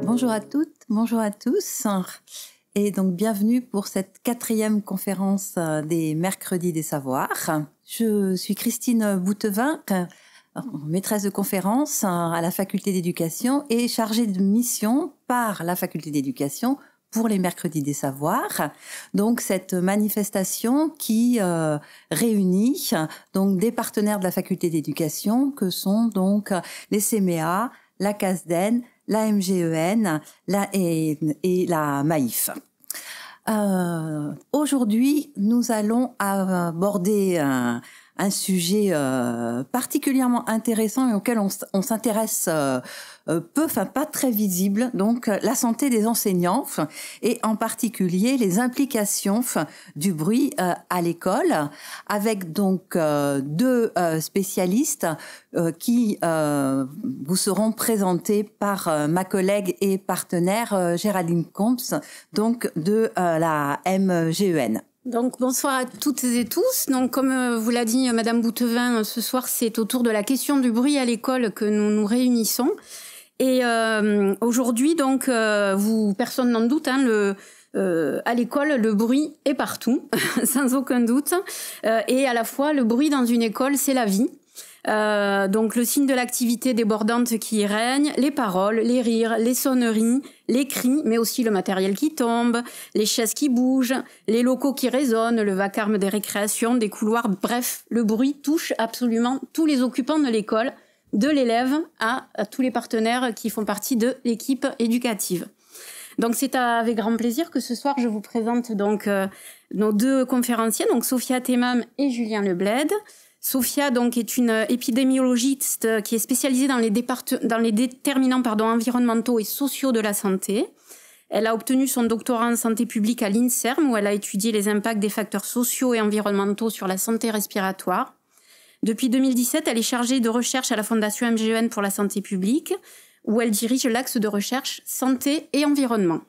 Bonjour à toutes, bonjour à tous, et donc bienvenue pour cette 4e conférence des Mercredis des Savoirs. Je suis Christine Boutevin, maîtresse de conférence à la Faculté d'éducation et chargée de mission par la Faculté d'éducation pour les Mercredis des Savoirs. Donc cette manifestation qui réunit donc des partenaires de la Faculté d'éducation que sont donc les CMEA, la CASDEN, la MGEN et la MAIF. Aujourd'hui, nous allons aborder un sujet particulièrement intéressant et auquel on s'intéresse peu, enfin pas très visible, donc la santé des enseignants et en particulier les implications du bruit à l'école, avec donc deux spécialistes qui vous seront présentés par ma collègue et partenaire Géraldine Comps, donc de la MGEN. Donc bonsoir à toutes et tous. Donc comme vous l'a dit Madame Boutevin, ce soir c'est autour de la question du bruit à l'école que nous nous réunissons. Et aujourd'hui donc personne n'en doute, à l'école le bruit est partout, sans aucun doute. Et à la fois le bruit dans une école c'est la vie. Donc le signe de l'activité débordante qui y règne, les paroles, les rires, les sonneries, les cris, mais aussi le matériel qui tombe, les chaises qui bougent, les locaux qui résonnent, le vacarme des récréations, des couloirs, bref, le bruit touche absolument tous les occupants de l'école, de l'élève à tous les partenaires qui font partie de l'équipe éducative. Donc c'est avec grand plaisir que ce soir je vous présente donc nos deux conférenciers, donc Sophia Temam et Julien Lebled. Sophia donc est une épidémiologiste qui est spécialisée dans les déterminants environnementaux et sociaux de la santé. Elle a obtenu son doctorat en santé publique à l'INSERM où elle a étudié les impacts des facteurs sociaux et environnementaux sur la santé respiratoire. Depuis 2017, elle est chargée de recherche à la Fondation MGEN pour la santé publique où elle dirige l'axe de recherche santé et environnement.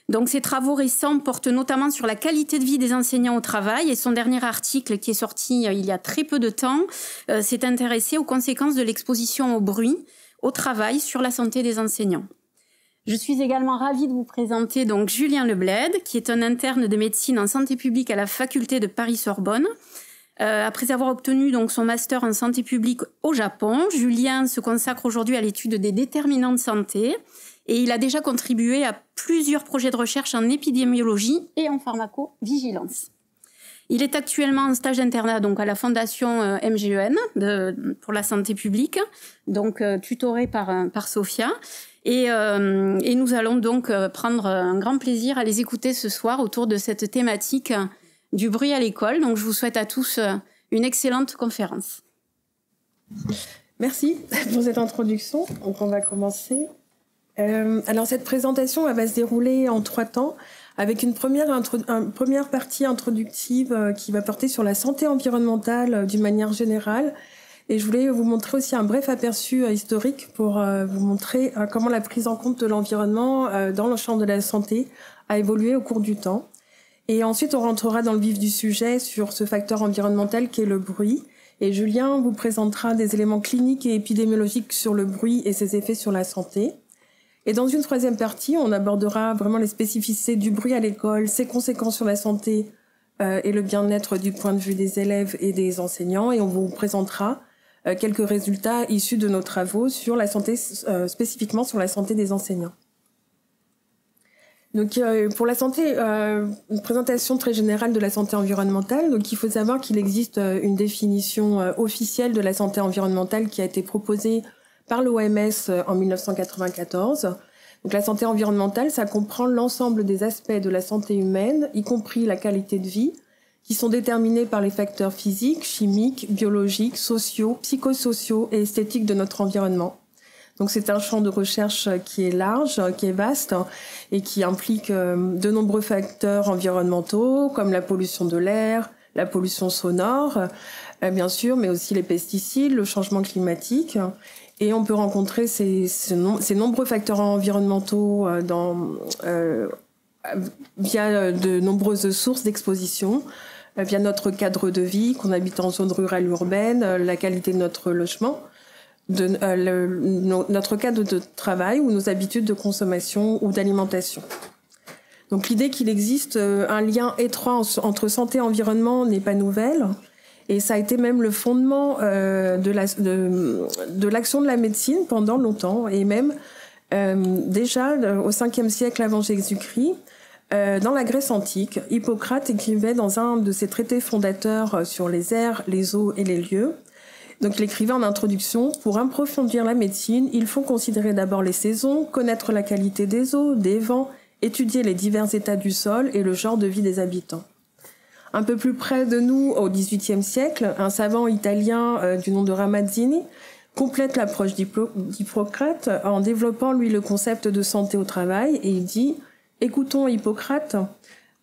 Donc, ses travaux récents portent notamment sur la qualité de vie des enseignants au travail et son dernier article, qui est sorti il y a très peu de temps, s'est intéressé aux conséquences de l'exposition au bruit au travail sur la santé des enseignants. Je suis également ravie de vous présenter donc Julien Lebled, qui est un interne de médecine en santé publique à la faculté de Paris-Sorbonne. Après avoir obtenu donc son master en santé publique au Japon, Julien se consacre aujourd'hui à l'étude des déterminants de santé. Et il a déjà contribué à plusieurs projets de recherche en épidémiologie et en pharmacovigilance. Il est actuellement en stage d'internat donc à la Fondation MGEN pour la santé publique, donc tutoré par Sophia. Et nous allons donc prendre un grand plaisir à les écouter ce soir autour de cette thématique du bruit à l'école. Donc je vous souhaite à tous une excellente conférence. Merci pour cette introduction. Donc on va commencer. Alors cette présentation elle va se dérouler en 3 temps avec une première partie introductive qui va porter sur la santé environnementale d'une manière générale et je voulais vous montrer aussi un bref aperçu historique pour vous montrer comment la prise en compte de l'environnement dans le champ de la santé a évolué au cours du temps et ensuite on rentrera dans le vif du sujet sur ce facteur environnemental qui est le bruit et Julien vous présentera des éléments cliniques et épidémiologiques sur le bruit et ses effets sur la santé. Et dans une 3e partie, on abordera vraiment les spécificités du bruit à l'école, ses conséquences sur la santé et le bien-être du point de vue des élèves et des enseignants. Et on vous présentera quelques résultats issus de nos travaux sur la santé, spécifiquement sur la santé des enseignants. Donc pour la santé, une présentation très générale de la santé environnementale. Donc il faut savoir qu'il existe une définition officielle de la santé environnementale qui a été proposée par l'OMS en 1994. Donc la santé environnementale, ça comprend l'ensemble des aspects de la santé humaine, y compris la qualité de vie, qui sont déterminés par les facteurs physiques, chimiques, biologiques, sociaux, psychosociaux et esthétiques de notre environnement. Donc c'est un champ de recherche qui est large, qui est vaste et qui implique de nombreux facteurs environnementaux comme la pollution de l'air, la pollution sonore, bien sûr, mais aussi les pesticides, le changement climatique. Et on peut rencontrer ces nombreux facteurs environnementaux via de nombreuses sources d'exposition, via notre cadre de vie, qu'on habite en zone rurale urbaine, la qualité de notre logement, notre cadre de travail ou nos habitudes de consommation ou d'alimentation. Donc l'idée qu'il existe un lien étroit entre santé et environnement n'est pas nouvelle. Et ça a été même le fondement de l'action de la médecine pendant longtemps. Et même déjà au 5e siècle avant Jésus-Christ, dans la Grèce antique, Hippocrate écrivait dans un de ses traités fondateurs sur les airs, les eaux et les lieux. Donc il écrivait en introduction: pour approfondir la médecine, il faut considérer d'abord les saisons, connaître la qualité des eaux, des vents, étudier les divers états du sol et le genre de vie des habitants. Un peu plus près de nous, au XVIIIe siècle, un savant italien du nom de Ramazzini complète l'approche d'Hippocrate en développant, lui, le concept de santé au travail. Et il dit: écoutons Hippocrate,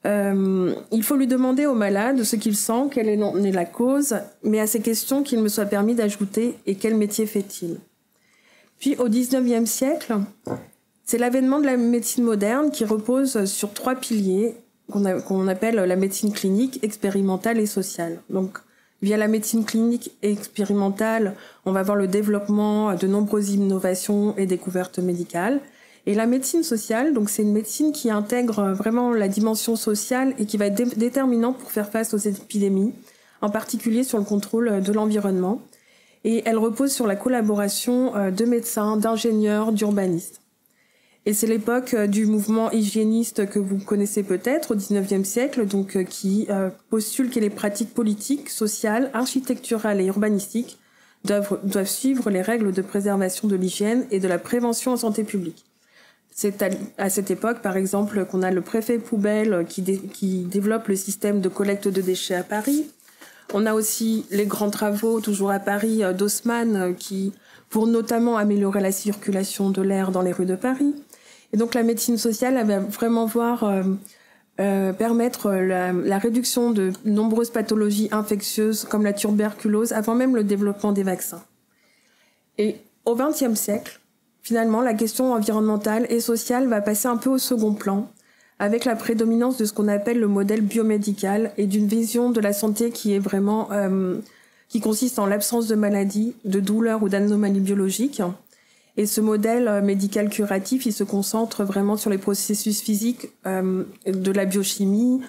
il faut lui demander au malade ce qu'il sent, quelle est la cause, mais à ces questions qu'il me soit permis d'ajouter: et quel métier fait-il? Puis au XIXe siècle, c'est l'avènement de la médecine moderne qui repose sur 3 piliers qu'on appelle la médecine clinique, expérimentale et sociale. Donc, via la médecine clinique et expérimentale, on va voir le développement de nombreuses innovations et découvertes médicales. Et la médecine sociale, donc c'est une médecine qui intègre vraiment la dimension sociale et qui va être déterminante pour faire face aux épidémies, en particulier sur le contrôle de l'environnement. Et elle repose sur la collaboration de médecins, d'ingénieurs, d'urbanistes. Et c'est l'époque du mouvement hygiéniste que vous connaissez peut-être au XIXe siècle, donc qui postule que les pratiques politiques, sociales, architecturales et urbanistiques doivent suivre les règles de préservation de l'hygiène et de la prévention en santé publique. C'est à cette époque, par exemple, qu'on a le préfet poubelle qui développe le système de collecte de déchets à Paris. On a aussi les grands travaux, toujours à Paris, d'Haussmann, pour notamment améliorer la circulation de l'air dans les rues de Paris. Et donc la médecine sociale, elle va vraiment permettre la réduction de nombreuses pathologies infectieuses comme la tuberculose avant même le développement des vaccins. Et au XXe siècle, finalement, la question environnementale et sociale va passer un peu au second plan, avec la prédominance de ce qu'on appelle le modèle biomédical et d'une vision de la santé qui est vraiment qui consiste en l'absence de maladie, de douleur ou d'anomalies biologiques. Et ce modèle médical curatif, il se concentre vraiment sur les processus physiques de la biochimie,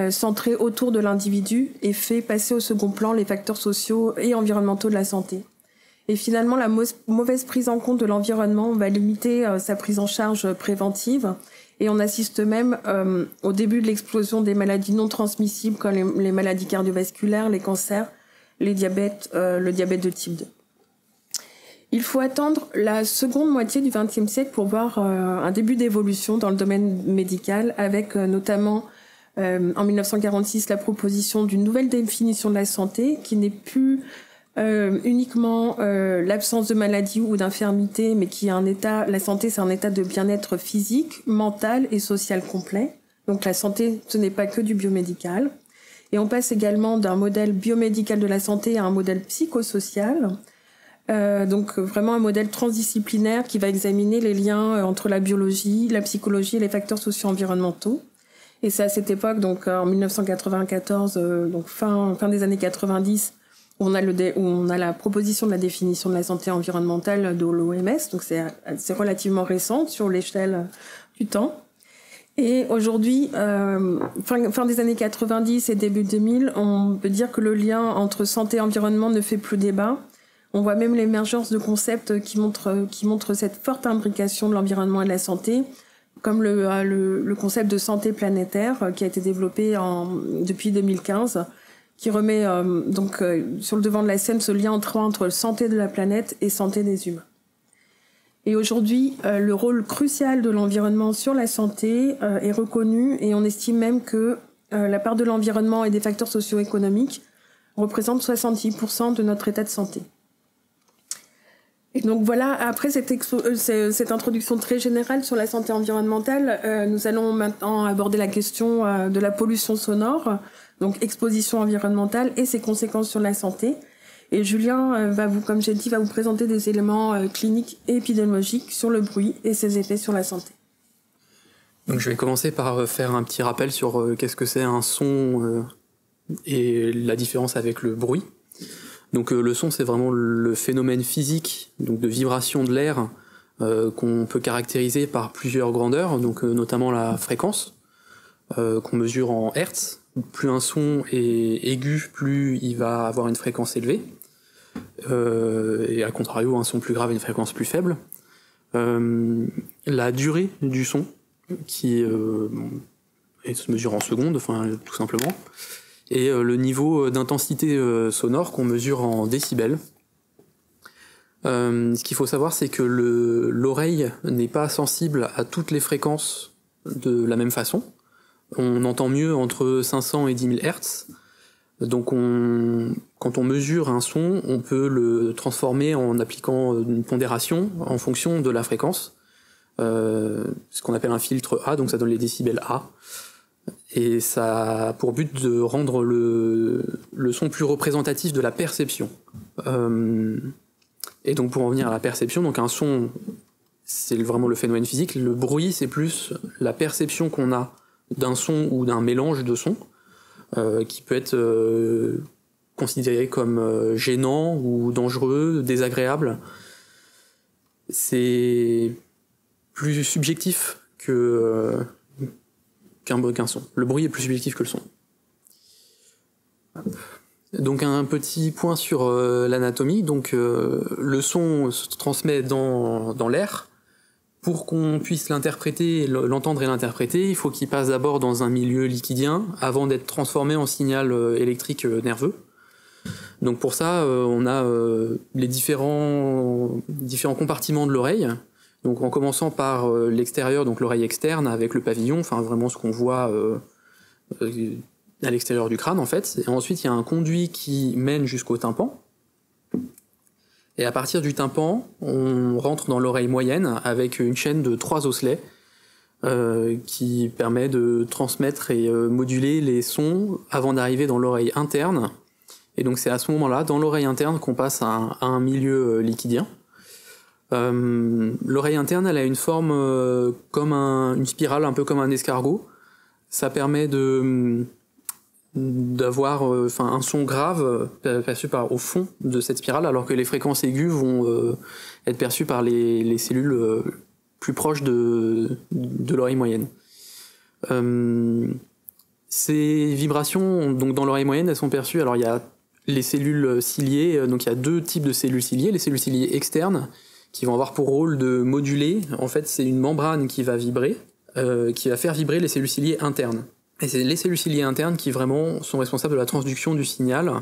centré autour de l'individu et fait passer au second plan les facteurs sociaux et environnementaux de la santé. Et finalement, la mauvaise prise en compte de l'environnement va limiter sa prise en charge préventive. Et on assiste même au début de l'explosion des maladies non transmissibles comme les maladies cardiovasculaires, les cancers, le diabète de type 2. Il faut attendre la seconde moitié du XXe siècle pour voir un début d'évolution dans le domaine médical, avec notamment en 1946 la proposition d'une nouvelle définition de la santé qui n'est plus uniquement l'absence de maladie ou d'infirmité, mais qui est un état. La santé, c'est un état de bien-être physique, mental et social complet. Donc la santé, ce n'est pas que du biomédical. Et on passe également d'un modèle biomédical de la santé à un modèle psychosocial. Donc vraiment un modèle transdisciplinaire qui va examiner les liens entre la biologie, la psychologie et les facteurs socio-environnementaux. Et c'est à cette époque, donc en 1994, donc fin des années 90, où on a la proposition de la définition de la santé environnementale de l'OMS. Donc c'est relativement récent sur l'échelle du temps. Et aujourd'hui, fin des années 90 et début 2000, on peut dire que le lien entre santé et environnement ne fait plus débat. On voit même l'émergence de concepts qui montrent cette forte imbrication de l'environnement et de la santé, comme le concept de santé planétaire qui a été développé depuis 2015, qui remet sur le devant de la scène ce lien entre santé de la planète et santé des humains. Et aujourd'hui, le rôle crucial de l'environnement sur la santé est reconnu, et on estime même que la part de l'environnement et des facteurs socio-économiques représente 66% de notre état de santé. Et donc voilà, après cette introduction très générale sur la santé environnementale, nous allons maintenant aborder la question de la pollution sonore, donc exposition environnementale et ses conséquences sur la santé. Et Julien comme j'ai dit, va vous présenter des éléments cliniques et épidémiologiques sur le bruit et ses effets sur la santé. Donc je vais commencer par faire un petit rappel sur qu'est-ce que c'est un son et la différence avec le bruit. Donc le son, c'est vraiment le phénomène physique, donc de vibration de l'air, qu'on peut caractériser par plusieurs grandeurs, donc notamment la fréquence, qu'on mesure en hertz. Plus un son est aigu, plus il va avoir une fréquence élevée. Et à contrario, un son plus grave a une fréquence plus faible. La durée du son, qui se mesure en secondes, enfin tout simplement, et le niveau d'intensité sonore qu'on mesure en décibels. Ce qu'il faut savoir, c'est que l'oreille n'est pas sensible à toutes les fréquences de la même façon. On entend mieux entre 500 et 10 000 Hz. Donc quand on mesure un son, on peut le transformer en appliquant une pondération en fonction de la fréquence. Ce qu'on appelle un filtre A, donc ça donne les décibels A. Et ça a pour but de rendre le son plus représentatif de la perception. Et donc pour en venir à la perception, donc un son, c'est vraiment le phénomène physique. Le bruit, c'est plus la perception qu'on a d'un son ou d'un mélange de sons, qui peut être considéré comme gênant ou dangereux, désagréable. C'est plus subjectif qu'un son. Le bruit est plus subjectif que le son. Donc un petit point sur l'anatomie. Donc le son se transmet dans l'air. Pour qu'on puisse l'interpréter, l'entendre et l'interpréter, il faut qu'il passe d'abord dans un milieu liquidien avant d'être transformé en signal électrique nerveux. Donc pour ça, on a les différents compartiments de l'oreille. Donc en commençant par l'extérieur, donc l'oreille externe avec le pavillon, enfin vraiment ce qu'on voit à l'extérieur du crâne en fait. Et ensuite il y a un conduit qui mène jusqu'au tympan. Et à partir du tympan, on rentre dans l'oreille moyenne avec une chaîne de 3 osselets qui permet de transmettre et moduler les sons avant d'arriver dans l'oreille interne. Et donc c'est à ce moment-là, dans l'oreille interne, qu'on passe à un milieu liquidien. L'oreille interne, elle a une forme comme une spirale, un peu comme un escargot. Ça permet d'avoir un son grave perçu au fond de cette spirale, alors que les fréquences aiguës vont être perçues par les cellules plus proches de l'oreille moyenne. Ces vibrations, donc dans l'oreille moyenne, elles sont perçues. Alors il y a les cellules ciliées, donc il y a 2 types de cellules ciliées. Les cellules ciliées externes, qui vont avoir pour rôle de moduler. En fait, c'est une membrane qui va vibrer, qui va faire vibrer les cellules ciliées internes. Et c'est les cellules ciliées internes qui vraiment sont responsables de la transduction du signal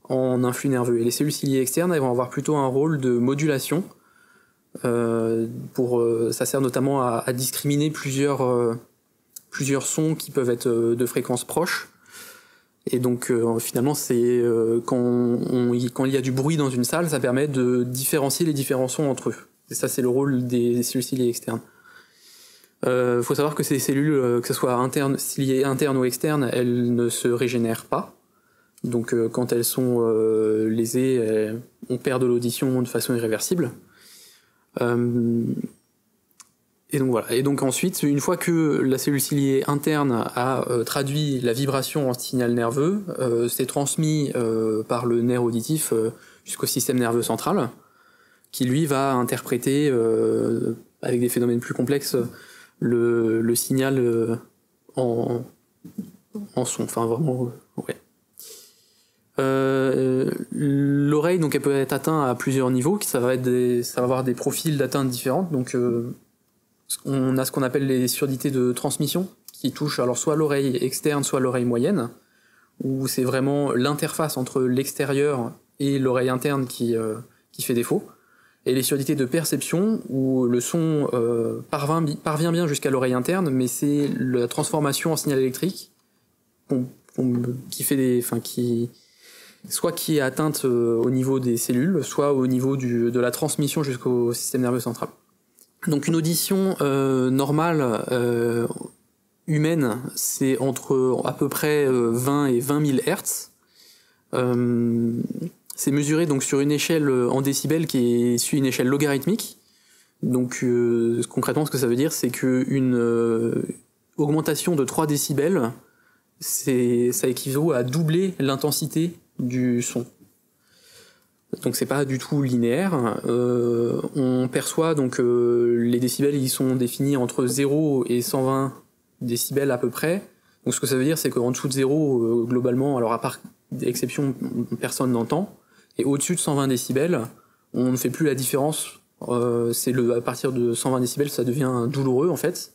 en un flux nerveux. Et les cellules ciliées externes, elles vont avoir plutôt un rôle de modulation. Ça sert notamment à discriminer plusieurs sons qui peuvent être de fréquences proches. Et donc finalement, c'est quand il y a du bruit dans une salle, ça permet de différencier les différents sons entre eux. Et ça, c'est le rôle des cellules ciliées externes. Faut savoir que ces cellules, que ce soit ciliées internes ou externes, elles ne se régénèrent pas. Donc quand elles sont lésées, on perd de l'audition de façon irréversible. Et donc voilà. Et donc ensuite, une fois que la cellule ciliée interne a traduit la vibration en signal nerveux, c'est transmis par le nerf auditif jusqu'au système nerveux central, qui lui va interpréter avec des phénomènes plus complexes le signal en son. Enfin vraiment, ouais. L'oreille, donc elle peut être atteinte à plusieurs niveaux, ça va avoir des profils d'atteinte différentes. Donc on a ce qu'on appelle les surdités de transmission, qui touchent alors soit l'oreille externe, soit l'oreille moyenne, où c'est vraiment l'interface entre l'extérieur et l'oreille interne qui fait défaut. Et les surdités de perception, où le son parvient bien jusqu'à l'oreille interne, mais c'est la transformation en signal électrique soit qui est atteinte au niveau des cellules, soit au niveau de la transmission jusqu'au système nerveux central. Donc une audition normale humaine, c'est entre à peu près 20 et 20 000 Hz. C'est mesuré donc sur une échelle en décibels qui est une échelle logarithmique. Donc concrètement, ce que ça veut dire, c'est qu'une augmentation de 3 décibels, ça équivaut à doubler l'intensité du son. Donc c'est pas du tout linéaire. On perçoit donc les décibels, ils sont définis entre 0 et 120 décibels à peu près. Donc ce que ça veut dire, c'est qu'en dessous de 0, globalement, alors à part exception, personne n'entend. Et au-dessus de 120 décibels, on ne fait plus la différence. À partir de 120 décibels, ça devient douloureux en fait.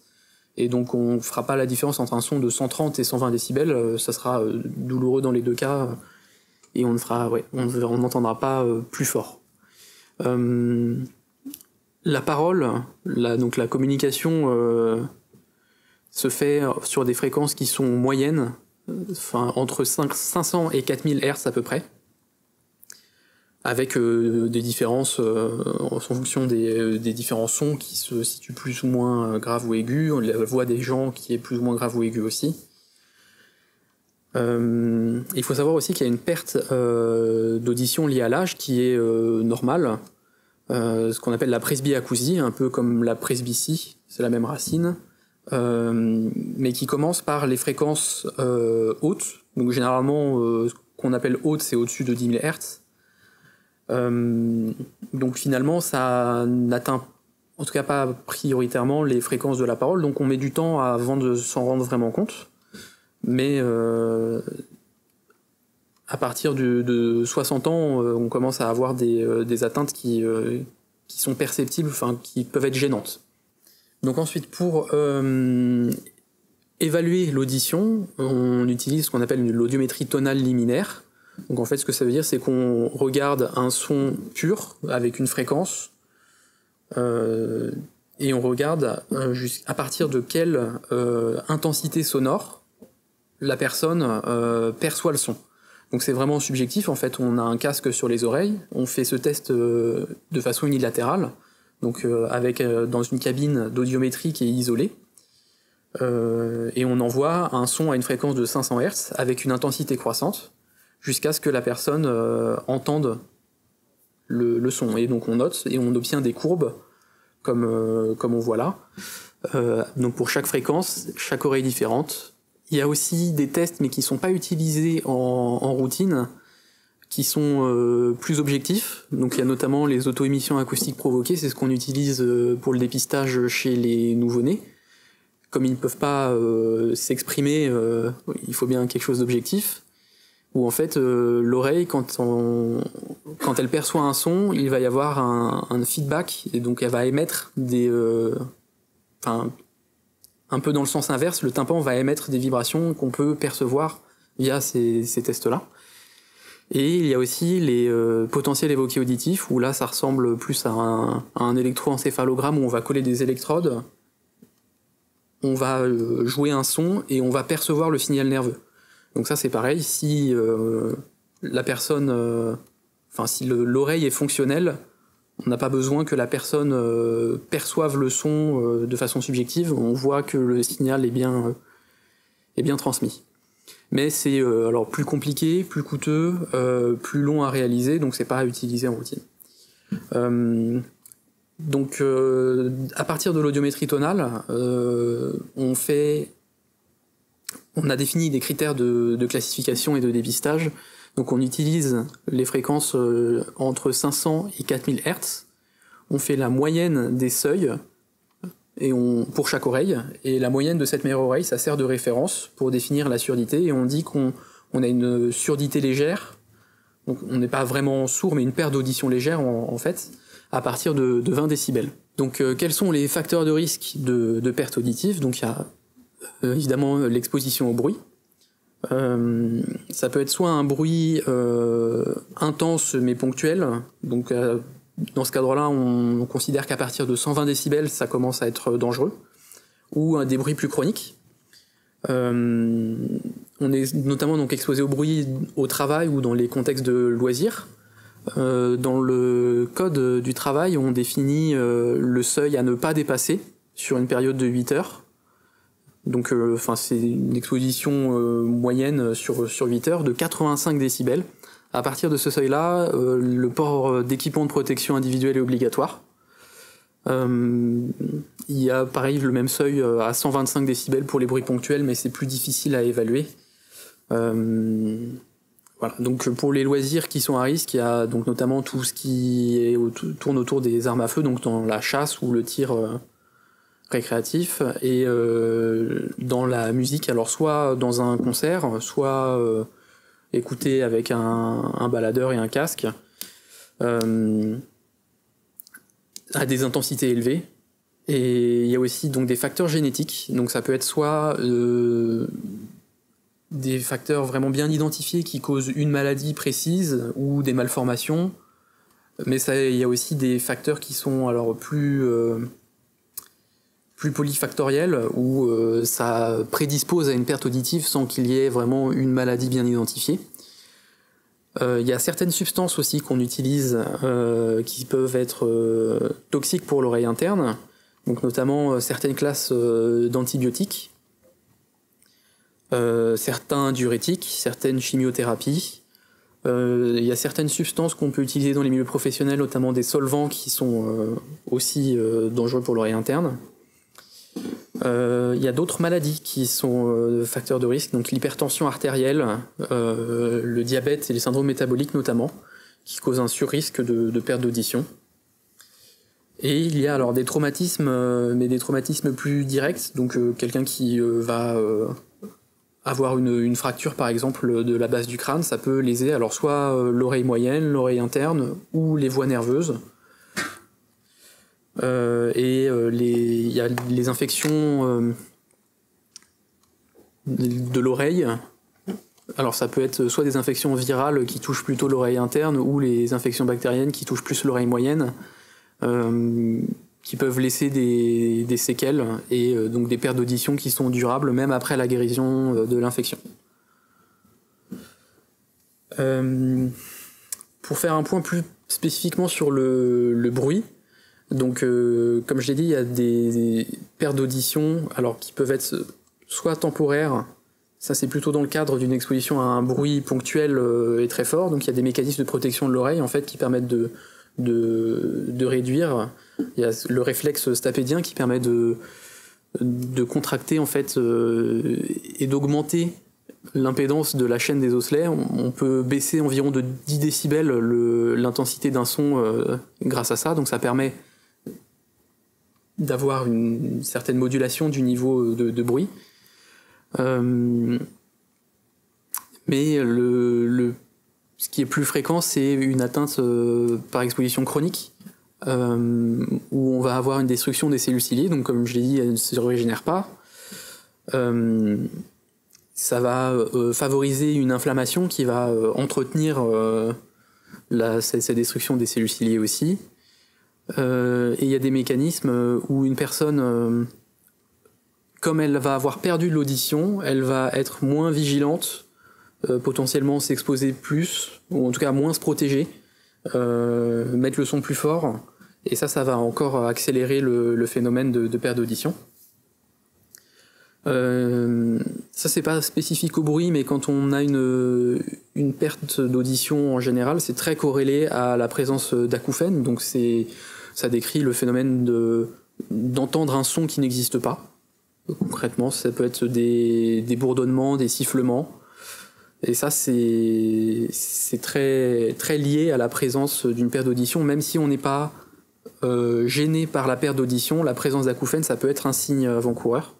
Et donc on fera pas la différence entre un son de 130 et 120 décibels. Ça sera douloureux dans les deux cas. Et on n'entendra pas plus fort. La parole, donc la communication se fait sur des fréquences qui sont moyennes, entre 500 et 4000 Hz à peu près, avec des différences en fonction des différents sons qui se situent plus ou moins graves ou aigus, la voix des gens qui est plus ou moins grave ou aiguë aussi. Il faut savoir aussi qu'il y a une perte d'audition liée à l'âge qui est normale, ce qu'on appelle la presbyacousie, un peu comme la presbytie, c'est la même racine, mais qui commence par les fréquences hautes. Donc généralement, ce qu'on appelle haute, c'est au-dessus de 10 000 Hz. Donc finalement, ça n'atteint en tout cas pas prioritairement les fréquences de la parole, donc on met du temps avant de s'en rendre vraiment compte. Mais à partir de 60 ans, on commence à avoir des atteintes qui sont perceptibles, qui peuvent être gênantes. Donc ensuite, pour évaluer l'audition, on utilise ce qu'on appelle l'audiométrie tonale liminaire. Donc en fait, ce que ça veut dire, c'est qu'on regarde un son pur avec une fréquence et on regarde à partir de quelle intensité sonore la personne perçoit le son. Donc c'est vraiment subjectif, en fait, on a un casque sur les oreilles, on fait ce test de façon unilatérale, donc dans une cabine d'audiométrie qui est isolée, et on envoie un son à une fréquence de 500 Hz avec une intensité croissante, jusqu'à ce que la personne entende le son. Et donc on note, et on obtient des courbes, comme on voit là. Donc pour chaque fréquence, chaque oreille différente. Il y a aussi des tests, mais qui ne sont pas utilisés en routine, qui sont plus objectifs. Donc il y a notamment les auto-émissions acoustiques provoquées, c'est ce qu'on utilise pour le dépistage chez les nouveau-nés. Comme ils ne peuvent pas s'exprimer, il faut bien quelque chose d'objectif. Où en fait, l'oreille, quand elle perçoit un son, il va y avoir un feedback, et donc elle va émettre un peu dans le sens inverse, le tympan va émettre des vibrations qu'on peut percevoir via ces tests-là. Et il y a aussi les potentiels évoqués auditifs, où là ça ressemble plus à un électroencéphalogramme où on va coller des électrodes, on va jouer un son et on va percevoir le signal nerveux. Donc ça c'est pareil, si la personne, si l'oreille est fonctionnelle, on n'a pas besoin que la personne perçoive le son de façon subjective, on voit que le signal est bien transmis. Mais c'est alors plus compliqué, plus coûteux, plus long à réaliser, donc c'est pas à utiliser en routine. Donc à partir de l'audiométrie tonale, on a défini des critères de classification et de dépistage. Donc on utilise les fréquences entre 500 et 4000 Hz. On fait la moyenne des seuils pour chaque oreille. Et la moyenne de cette meilleure oreille, ça sert de référence pour définir la surdité. Et on dit qu'on a une surdité légère. Donc on n'est pas vraiment sourd, mais une perte d'audition légère en fait, à partir de 20 décibels. Donc quels sont les facteurs de risque de perte auditive? Donc il y a évidemment l'exposition au bruit. Ça peut être soit un bruit intense mais ponctuel, donc dans ce cadre-là on considère qu'à partir de 120 décibels ça commence à être dangereux, ou des bruits plus chroniques. On est notamment donc exposé au bruit au travail ou dans les contextes de loisirs. Dans le code du travail on définit le seuil à ne pas dépasser sur une période de 8 heures. Donc c'est une exposition moyenne sur 8 heures de 85 décibels. À partir de ce seuil-là, le port d'équipement de protection individuelle est obligatoire. Il y a pareil le même seuil à 125 décibels pour les bruits ponctuels, mais c'est plus difficile à évaluer. Voilà. Donc pour les loisirs qui sont à risque, il y a donc notamment tout ce qui tourne autour des armes à feu, donc dans la chasse ou le tir récréatif, et dans la musique, alors soit dans un concert, soit écouter avec un baladeur et un casque, à des intensités élevées. Et il y a aussi donc des facteurs génétiques, donc ça peut être soit des facteurs vraiment bien identifiés qui causent une maladie précise ou des malformations, mais il y a aussi des facteurs qui sont alors plus polyfactoriels, où ça prédispose à une perte auditive sans qu'il y ait vraiment une maladie bien identifiée. Il y a certaines substances aussi qu'on utilise qui peuvent être toxiques pour l'oreille interne, donc notamment certaines classes d'antibiotiques, certains diurétiques, certaines chimiothérapies. Il y a certaines substances qu'on peut utiliser dans les milieux professionnels, notamment des solvants qui sont aussi dangereux pour l'oreille interne. Il y a d'autres maladies qui sont facteurs de risque, donc l'hypertension artérielle, le diabète et les syndromes métaboliques notamment, qui causent un surrisque de perte d'audition. Et il y a alors des traumatismes, mais des traumatismes plus directs, donc quelqu'un qui va avoir une fracture par exemple de la base du crâne, ça peut léser alors soit l'oreille moyenne, l'oreille interne ou les voies nerveuses. Il y a les infections de l'oreille. Alors ça peut être soit des infections virales qui touchent plutôt l'oreille interne, ou les infections bactériennes qui touchent plus l'oreille moyenne, qui peuvent laisser des séquelles et donc des pertes d'audition qui sont durables même après la guérison de l'infection. Pour faire un point plus spécifiquement sur le bruit, donc comme je l'ai dit, il y a des pertes d'audition alors qui peuvent être soit temporaires, ça c'est plutôt dans le cadre d'une exposition à un bruit ponctuel et très fort, donc il y a des mécanismes de protection de l'oreille en fait qui permettent de réduire. Il y a le réflexe stapédien qui permet de contracter en fait et d'augmenter l'impédance de la chaîne des osselets. On peut baisser environ de 10 décibels l'intensité d'un son grâce à ça, donc ça permet d'avoir une certaine modulation du niveau de bruit. Mais ce qui est plus fréquent, c'est une atteinte par exposition chronique, où on va avoir une destruction des cellules ciliées, donc comme je l'ai dit, elles ne se régénèrent pas. Ça va favoriser une inflammation qui va entretenir cette destruction des cellules ciliées aussi. Et il y a des mécanismes où une personne, comme elle va avoir perdu de l'audition, elle va être moins vigilante, potentiellement s'exposer plus, ou en tout cas moins se protéger, mettre le son plus fort, et ça va encore accélérer le phénomène de perte d'audition. Ça c'est pas spécifique au bruit, mais quand on a une perte d'audition en général, c'est très corrélé à la présence d'acouphènes, donc ça décrit le phénomène d'entendre un son qui n'existe pas. Concrètement, ça peut être des bourdonnements, des sifflements, et ça c'est très, très lié à la présence d'une perte d'audition, même si on n'est pas gêné par la perte d'audition, la présence d'acouphènes, ça peut être un signe avant-coureur.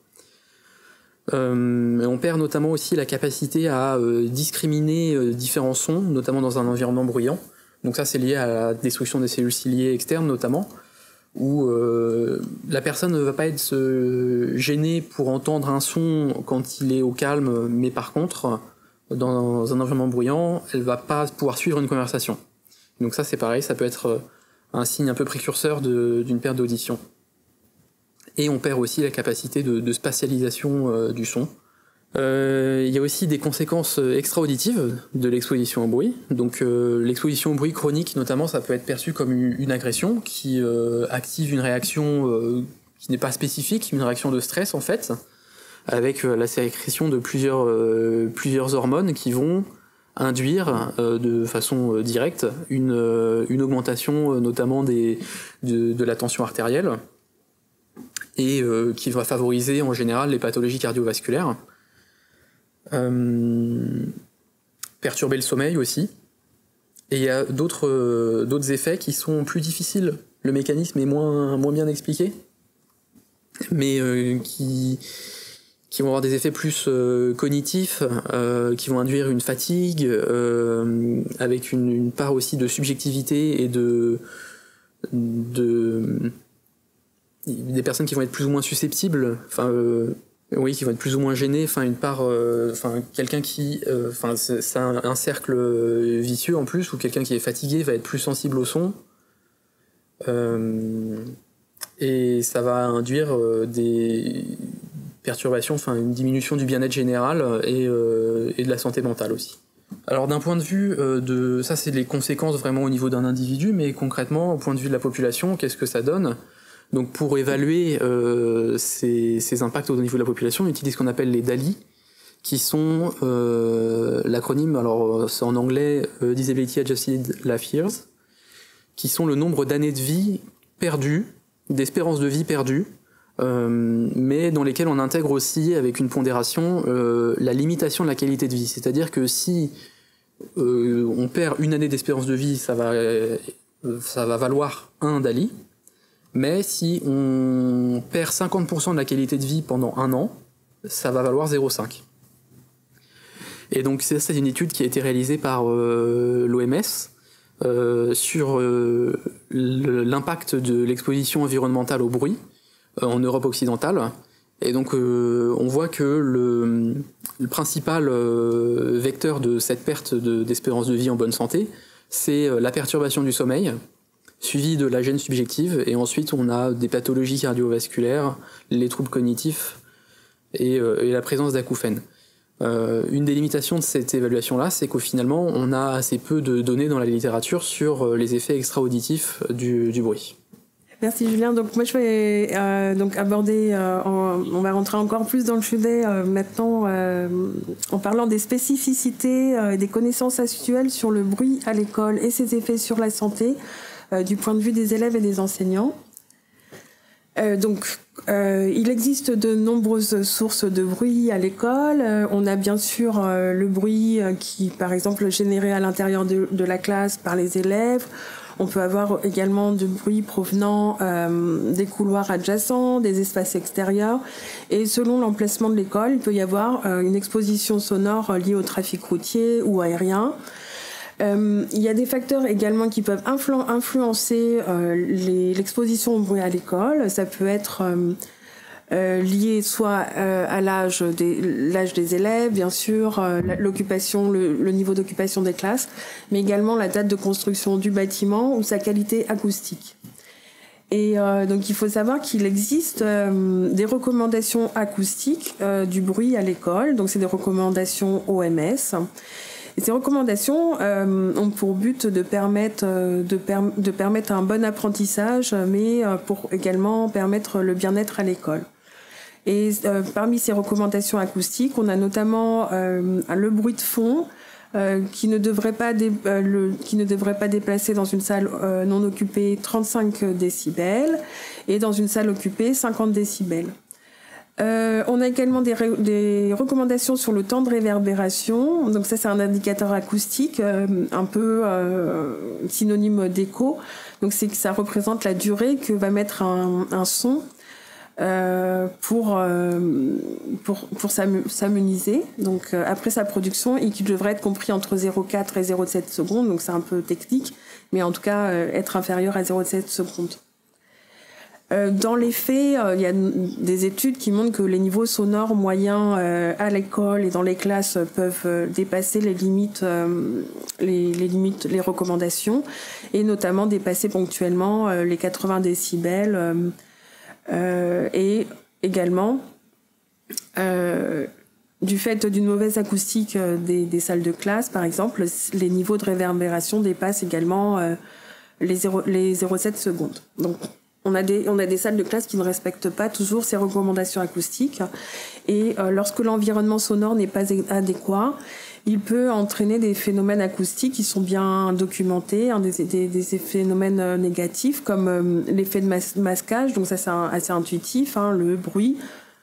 On perd notamment aussi la capacité à discriminer différents sons, notamment dans un environnement bruyant. Donc ça c'est lié à la destruction des cellules ciliées externes notamment, où la personne ne va pas être gênée pour entendre un son quand il est au calme, mais par contre, dans un environnement bruyant, elle va pas pouvoir suivre une conversation. Donc ça c'est pareil, ça peut être un signe un peu précurseur d'une perte d'audition. Et on perd aussi la capacité de spatialisation du son. Il y a aussi des conséquences extra-auditives de l'exposition au bruit. Donc l'exposition au bruit chronique, notamment, ça peut être perçu comme une agression qui active une réaction qui n'est pas spécifique, une réaction de stress en fait, avec la sécrétion de plusieurs hormones qui vont induire de façon directe une augmentation notamment de la tension artérielle et qui va favoriser en général les pathologies cardiovasculaires. Perturber le sommeil aussi. Et il y a d'autres effets qui sont plus difficiles. Le mécanisme est moins bien expliqué, mais qui vont avoir des effets plus cognitifs, qui vont induire une fatigue, avec une part aussi de subjectivité et des personnes qui vont être plus ou moins susceptibles, qui vont être plus ou moins gênées, quelqu'un qui, c'est un cercle vicieux en plus, où quelqu'un qui est fatigué va être plus sensible au son, et ça va induire des perturbations, une diminution du bien-être général et de la santé mentale aussi. Alors d'un point de vue ça c'est les conséquences vraiment au niveau d'un individu, mais concrètement au point de vue de la population, qu'est-ce que ça donne ? Donc pour évaluer ces impacts au niveau de la population, on utilise ce qu'on appelle les DALI, qui sont l'acronyme, alors c'est en anglais Disability Adjusted Life Years, qui sont le nombre d'années de vie perdues, d'espérance de vie perdue, mais dans lesquelles on intègre aussi avec une pondération la limitation de la qualité de vie. C'est-à-dire que si on perd une année d'espérance de vie, ça va valoir un DALI. Mais si on perd 50% de la qualité de vie pendant un an, ça va valoir 0,5. Et donc c'est une étude qui a été réalisée par l'OMS sur l'impact de l'exposition environnementale au bruit en Europe occidentale. Et donc on voit que le principal vecteur de cette perte d'espérance de vie en bonne santé, c'est la perturbation du sommeil, suivi de la gêne subjective, et ensuite on a des pathologies cardiovasculaires, les troubles cognitifs et la présence d'acouphènes. Une des limitations de cette évaluation-là, c'est qu'au finalement on a assez peu de données dans la littérature sur les effets extra-auditifs du bruit. Merci Julien. Donc moi je vais donc aborder, on va rentrer encore plus dans le sujet maintenant en parlant des spécificités et des connaissances actuelles sur le bruit à l'école et ses effets sur la santé du point de vue des élèves et des enseignants. Il existe de nombreuses sources de bruit à l'école. On a bien sûr le bruit qui, par exemple, est généré à l'intérieur de la classe par les élèves. On peut avoir également du bruit provenant des couloirs adjacents, des espaces extérieurs. Et selon l'emplacement de l'école, il peut y avoir une exposition sonore liée au trafic routier ou aérien. Il y a des facteurs également qui peuvent influencer l'exposition au bruit à l'école. Ça peut être lié soit à l'âge des élèves, bien sûr, l'occupation, le niveau d'occupation des classes, mais également la date de construction du bâtiment ou sa qualité acoustique. Et donc il faut savoir qu'il existe des recommandations acoustiques du bruit à l'école. Donc c'est des recommandations OMS. Et ces recommandations ont pour but de permettre un bon apprentissage, mais pour également permettre le bien-être à l'école. Et parmi ces recommandations acoustiques, on a notamment le bruit de fond qui ne devrait pas dépasser dans une salle non occupée 35 décibels et dans une salle occupée 50 décibels. On a également des recommandations sur le temps de réverbération. Donc ça, c'est un indicateur acoustique, un peu synonyme d'écho. Donc c'est que ça représente la durée que va mettre un son pour s'amenuiser. Donc après sa production, et qui devrait être compris entre 0,4 et 0,7 secondes. Donc c'est un peu technique, mais en tout cas être inférieur à 0,7 secondes. Dans les faits, il y a des études qui montrent que les niveaux sonores moyens à l'école et dans les classes peuvent dépasser les limites, les recommandations, et notamment dépasser ponctuellement les 80 décibels. Et également, du fait d'une mauvaise acoustique des salles de classe, par exemple, les niveaux de réverbération dépassent également les 0,7 secondes. Donc, On a des salles de classe qui ne respectent pas toujours ces recommandations acoustiques. Et lorsque l'environnement sonore n'est pas adéquat, il peut entraîner des phénomènes acoustiques qui sont bien documentés, des phénomènes négatifs comme l'effet de masquage. Donc ça, c'est assez intuitif. Le bruit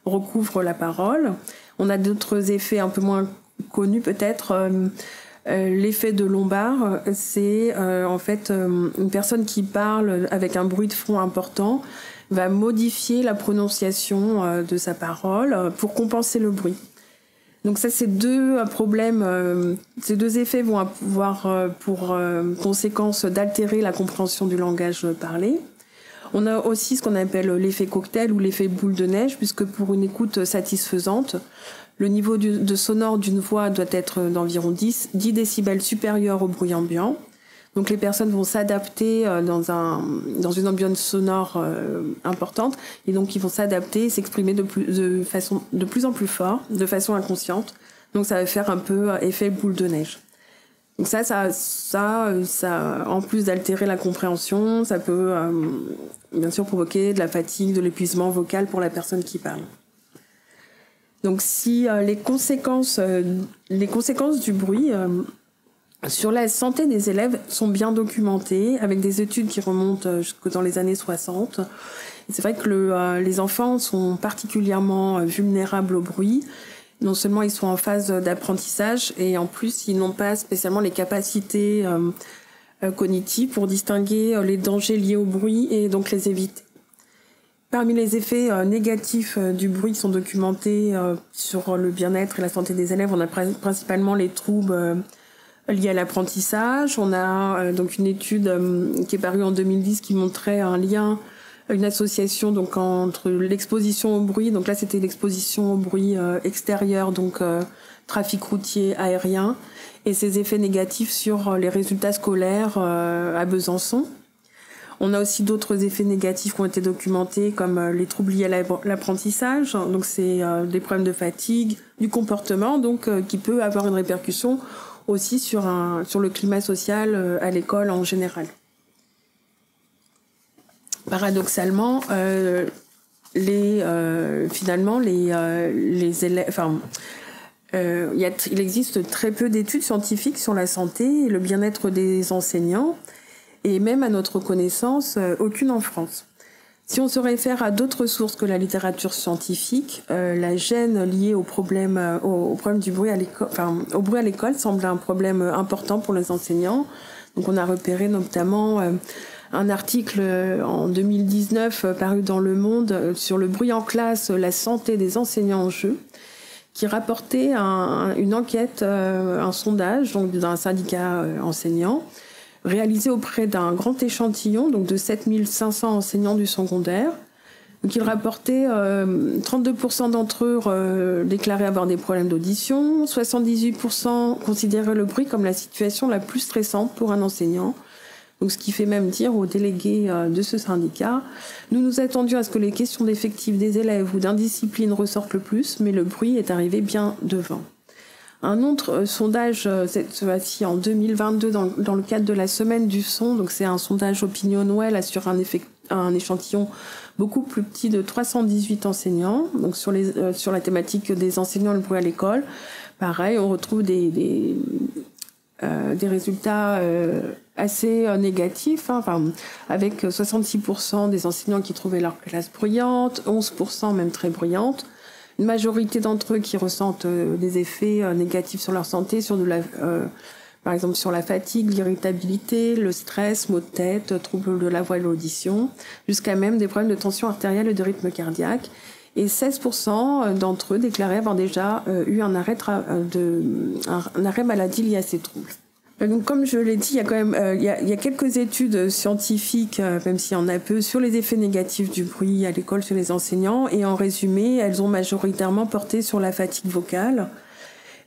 recouvre la parole. On a d'autres effets un peu moins connus peut-être. L'effet de Lombard, c'est en fait une personne qui parle avec un bruit de fond important va modifier la prononciation de sa parole pour compenser le bruit. Donc ça, ces deux problèmes, ces deux effets vont avoir pour conséquence d'altérer la compréhension du langage parlé. On a aussi ce qu'on appelle l'effet cocktail ou l'effet boule de neige, puisque pour une écoute satisfaisante, le niveau de sonore d'une voix doit être d'environ 10 décibels supérieur au bruit ambiant. Donc les personnes vont s'adapter dans une ambiance sonore importante, et donc ils vont s'adapter, s'exprimer de façon de plus en plus fort, de façon inconsciente. Donc ça va faire un peu effet boule de neige. Donc ça en plus d'altérer la compréhension, ça peut bien sûr provoquer de la fatigue, de l'épuisement vocal pour la personne qui parle. Donc si les conséquences du bruit sur la santé des élèves sont bien documentées, avec des études qui remontent jusque dans les années 60. Et c'est vrai que les enfants sont particulièrement vulnérables au bruit. Non seulement ils sont en phase d'apprentissage, et en plus ils n'ont pas spécialement les capacités cognitives pour distinguer les dangers liés au bruit et donc les éviter. Parmi les effets négatifs du bruit qui sont documentés sur le bien-être et la santé des élèves, on a principalement les troubles liés à l'apprentissage. On a donc une étude qui est parue en 2010 qui montrait un lien, une association donc entre l'exposition au bruit. Donc là, c'était l'exposition au bruit extérieur, donc trafic routier, aérien, et ses effets négatifs sur les résultats scolaires à Besançon. On a aussi d'autres effets négatifs qui ont été documentés, comme les troubles liés à l'apprentissage. Donc c'est des problèmes de fatigue, du comportement, donc qui peut avoir une répercussion aussi sur le climat social à l'école en général. Paradoxalement, les élèves, il existe très peu d'études scientifiques sur la santé et le bien-être des enseignants, et même à notre connaissance, aucune en France. Si on se réfère à d'autres sources que la littérature scientifique, la gêne liée au problème du bruit à l'école, au bruit à l'école semble un problème important pour les enseignants. Donc on a repéré notamment un article en 2019 paru dans Le Monde sur le bruit en classe, la santé des enseignants en jeu, qui rapportait une enquête, un sondage donc d'un syndicat enseignant, réalisé auprès d'un grand échantillon donc de 7500 enseignants du secondaire. Donc il rapportait 32% d'entre eux déclaraient avoir des problèmes d'audition, 78% considéraient le bruit comme la situation la plus stressante pour un enseignant. Donc ce qui fait même dire aux délégués de ce syndicat, nous nous attendions à ce que les questions d'effectifs des élèves ou d'indiscipline ressortent le plus, mais le bruit est arrivé bien devant. Un autre sondage, cette fois-ci en 2022, dans le cadre de la semaine du son, donc c'est un sondage OpinionWell sur un échantillon beaucoup plus petit de 318 enseignants, donc sur la thématique des enseignants et le bruit à l'école. Pareil, on retrouve des résultats assez négatifs, avec 66% des enseignants qui trouvaient leur classe bruyante, 11% même très bruyante. Une majorité d'entre eux qui ressentent des effets négatifs sur leur santé, par exemple sur la fatigue, l'irritabilité, le stress, maux de tête, troubles de la voix et de l'audition, jusqu'à même des problèmes de tension artérielle et de rythme cardiaque. Et 16% d'entre eux déclaraient avoir déjà eu un arrêt maladie lié à ces troubles. Donc, comme je l'ai dit, il y a quand même il y a quelques études scientifiques, même s'il y en a peu, sur les effets négatifs du bruit à l'école sur les enseignants. Et en résumé, elles ont majoritairement porté sur la fatigue vocale.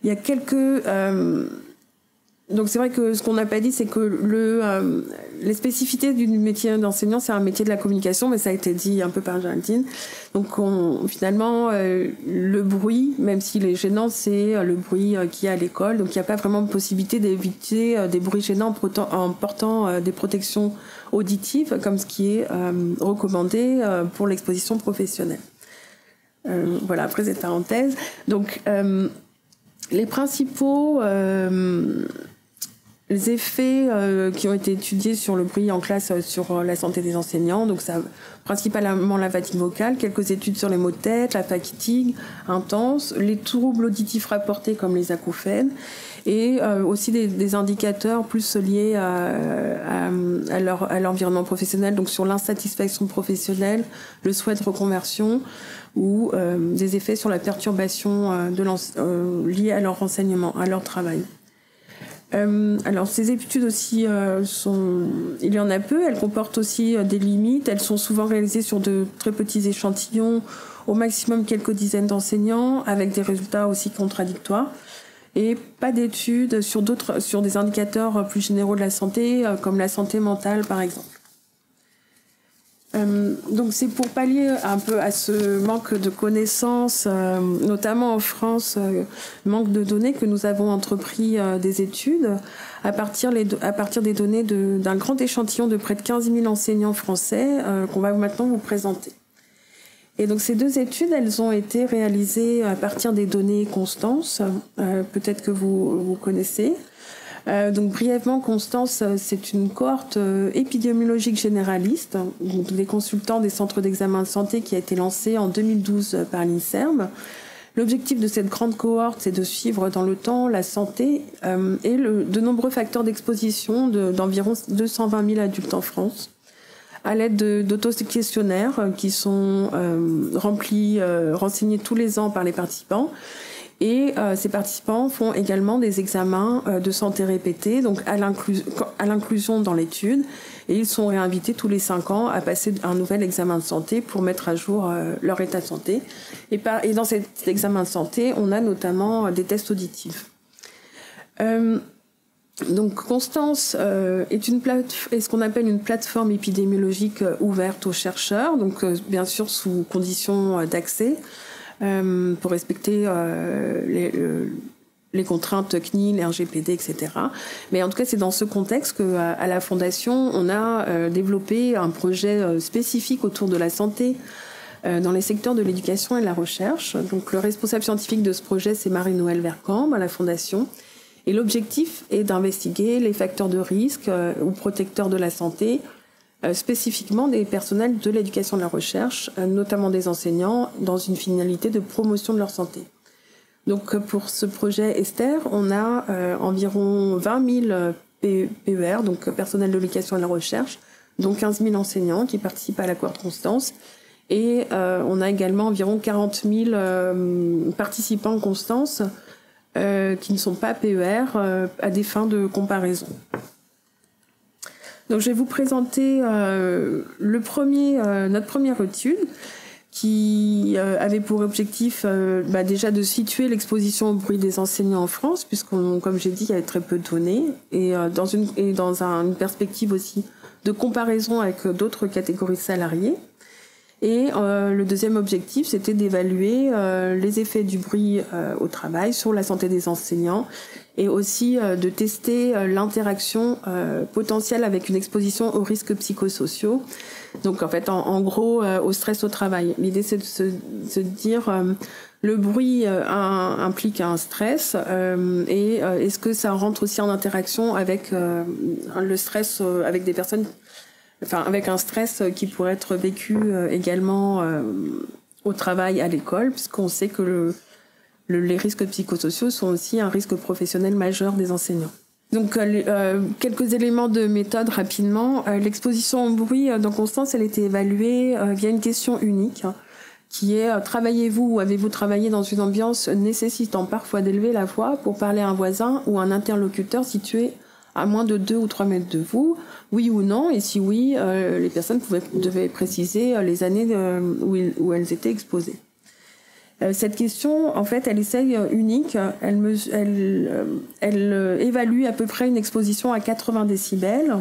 Il y a quelques Donc c'est vrai que ce qu'on n'a pas dit, c'est que les spécificités du métier d'enseignant, c'est un métier de la communication, mais ça a été dit un peu par Géraldine. Donc finalement, le bruit, même s'il est gênant, c'est le bruit qu'il y a à l'école. Donc il n'y a pas vraiment de possibilité d'éviter des bruits gênants en portant des protections auditives, comme ce qui est recommandé pour l'exposition professionnelle. Voilà, après cette parenthèse. Donc les principaux les effets qui ont été étudiés sur le bruit en classe sur la santé des enseignants, donc ça, principalement la fatigue vocale, quelques études sur les maux de tête, la fatigue intense, les troubles auditifs rapportés comme les acouphènes, et aussi des indicateurs plus liés à l'environnement professionnel, donc sur l'insatisfaction professionnelle, le souhait de reconversion, ou des effets sur la perturbation liée à leur renseignement, à leur travail. Alors ces études aussi il y en a peu, elles comportent aussi des limites, elles sont souvent réalisées sur de très petits échantillons, au maximum quelques dizaines d'enseignants, avec des résultats aussi contradictoires, et pas d'études sur des indicateurs plus généraux de la santé, comme la santé mentale par exemple. Donc c'est pour pallier un peu à ce manque de connaissances, notamment en France, manque de données, que nous avons entrepris des études à partir des données d'un grand échantillon de près de 15 000 enseignants français qu'on va maintenant vous présenter. Et donc ces deux études, elles ont été réalisées à partir des données Constance, peut-être que vous connaissez. Donc brièvement, Constance, c'est une cohorte épidémiologique généraliste, donc des consultants des centres d'examen de santé qui a été lancée en 2012 par l'INSERM. L'objectif de cette grande cohorte, c'est de suivre dans le temps la santé et de nombreux facteurs d'exposition d'environ 220 000 adultes en France, à l'aide d'auto-questionnaires qui sont renseignés tous les ans par les participants. Et ces participants font également des examens de santé répétés, donc à l'inclusion dans l'étude. Et ils sont réinvités tous les 5 ans à passer un nouvel examen de santé pour mettre à jour leur état de santé. Et dans cet examen de santé, on a notamment des tests auditifs. Donc Constance est ce qu'on appelle une plateforme épidémiologique ouverte aux chercheurs, donc bien sûr sous conditions d'accès. Pour respecter les contraintes CNIL, RGPD, etc. Mais en tout cas, c'est dans ce contexte qu'à la Fondation, on a développé un projet spécifique autour de la santé dans les secteurs de l'éducation et de la recherche. Donc, le responsable scientifique de ce projet, c'est Marie-Noëlle Vercambe à la Fondation. Et l'objectif est d'investiguer les facteurs de risque ou protecteurs de la santé, spécifiquement des personnels de l'éducation et de la recherche, notamment des enseignants, dans une finalité de promotion de leur santé. Donc pour ce projet Esther, on a environ 20 000 PER, donc personnels de l'éducation et de la recherche, dont 15 000 enseignants qui participent à la cohorte Constance. Et on a également environ 40 000 participants Constance qui ne sont pas PER à des fins de comparaison. Donc je vais vous présenter notre première étude qui avait pour objectif déjà de situer l'exposition au bruit des enseignants en France, puisqu'on, comme j'ai dit, il y avait très peu de données, et dans une perspective aussi de comparaison avec d'autres catégories de salariés. Et le deuxième objectif, c'était d'évaluer les effets du bruit au travail sur la santé des enseignants, et aussi de tester l'interaction potentielle avec une exposition aux risques psychosociaux. Donc en fait, en gros, au stress au travail. L'idée, c'est de se dire le bruit implique un stress, et est-ce que ça rentre aussi en interaction avec le stress avec des personnes, enfin avec un stress qui pourrait être vécu également au travail, à l'école, puisqu'on sait que les risques psychosociaux sont aussi un risque professionnel majeur des enseignants. Donc, quelques éléments de méthode rapidement. L'exposition au bruit dans Constance, elle a été évaluée via une question unique, qui est travaillez-vous ou avez-vous travaillé dans une ambiance nécessitant parfois d'élever la voix pour parler à un voisin ou un interlocuteur situé à moins de 2 ou 3 mètres de vous, oui ou non, et si oui, les personnes devaient préciser les années où elles étaient exposées. Cette question, en fait, elle essaye unique. Elle évalue à peu près une exposition à 80 décibels.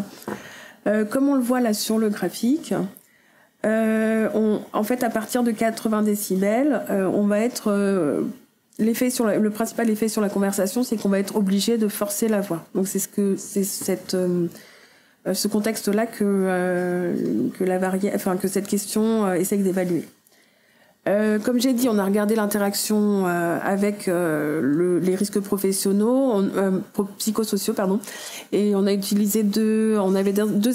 Comme on le voit là sur le graphique, en fait, à partir de 80 décibels, on va être le principal effet sur la conversation, c'est qu'on va être obligé de forcer la voix. Donc c'est ce contexte-là que cette question essaye d'évaluer. Comme j'ai dit, on a regardé l'interaction avec les risques psychosociaux, et on a utilisé deux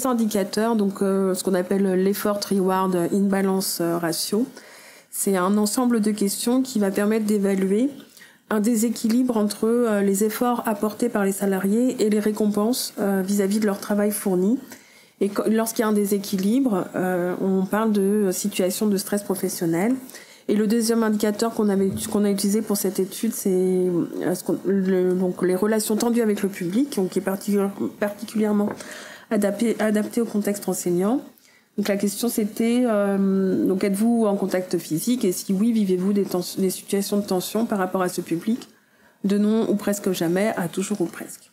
indicateurs, donc ce qu'on appelle l'effort reward imbalance ratio. C'est un ensemble de questions qui va permettre d'évaluer un déséquilibre entre les efforts apportés par les salariés et les récompenses vis-à-vis de leur travail fourni. Et lorsqu'il y a un déséquilibre, on parle de situation de stress professionnel. Et le deuxième indicateur qu'on a utilisé pour cette étude, c'est donc les relations tendues avec le public, qui est particulièrement adapté au contexte enseignant. Donc la question c'était, donc êtes-vous en contact physique, et si oui, vivez-vous des situations de tension par rapport à ce public? De non ou presque jamais à toujours ou presque.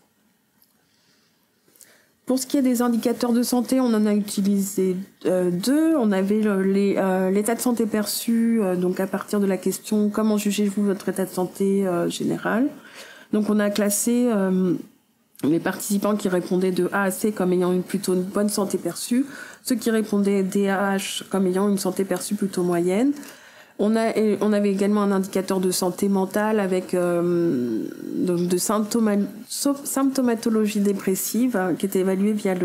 Pour ce qui est des indicateurs de santé, on en a utilisé deux. On avait l'état de santé perçu, donc à partir de la question « Comment jugez-vous votre état de santé général ?» Donc on a classé les participants qui répondaient de A à C comme ayant plutôt une bonne santé perçue, ceux qui répondaient D à H comme ayant une santé perçue plutôt moyenne. On avait également un indicateur de santé mentale avec de symptomatologie dépressive qui était évaluée via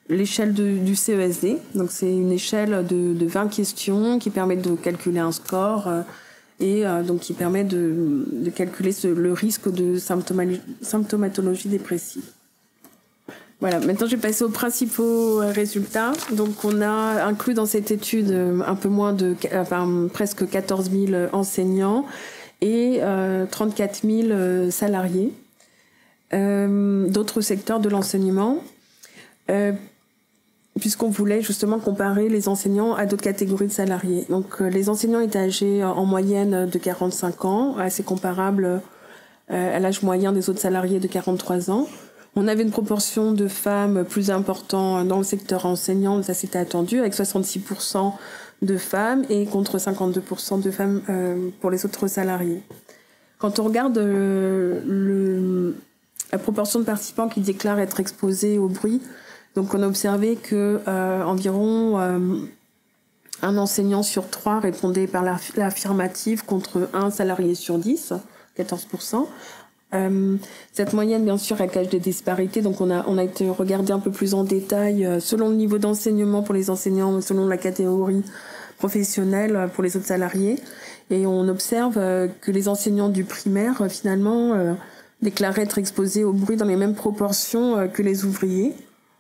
l'échelle du CESD. Donc c'est une échelle de 20 questions qui permet de calculer un score et donc qui permet de calculer le risque de symptomatologie dépressive. Voilà, maintenant je vais passer aux principaux résultats. Donc on a inclus dans cette étude un peu moins presque 14 000 enseignants et 34 000 salariés d'autres secteurs de l'enseignement, puisqu'on voulait justement comparer les enseignants à d'autres catégories de salariés. Donc les enseignants étaient âgés en moyenne de 45 ans, assez comparable à l'âge moyen des autres salariés de 43 ans. On avait une proportion de femmes plus importante dans le secteur enseignant, ça c'était attendu, avec 66% de femmes et contre 52% de femmes pour les autres salariés. Quand on regarde la proportion de participants qui déclarent être exposés au bruit, donc on a observé que environ un enseignant sur 3 répondait par l'affirmative contre un salarié sur 10, 14%. Cette moyenne, bien sûr, elle cache des disparités, donc on a été regarder un peu plus en détail selon le niveau d'enseignement pour les enseignants, selon la catégorie professionnelle pour les autres salariés, et on observe que les enseignants du primaire, finalement, déclaraient être exposés au bruit dans les mêmes proportions que les ouvriers.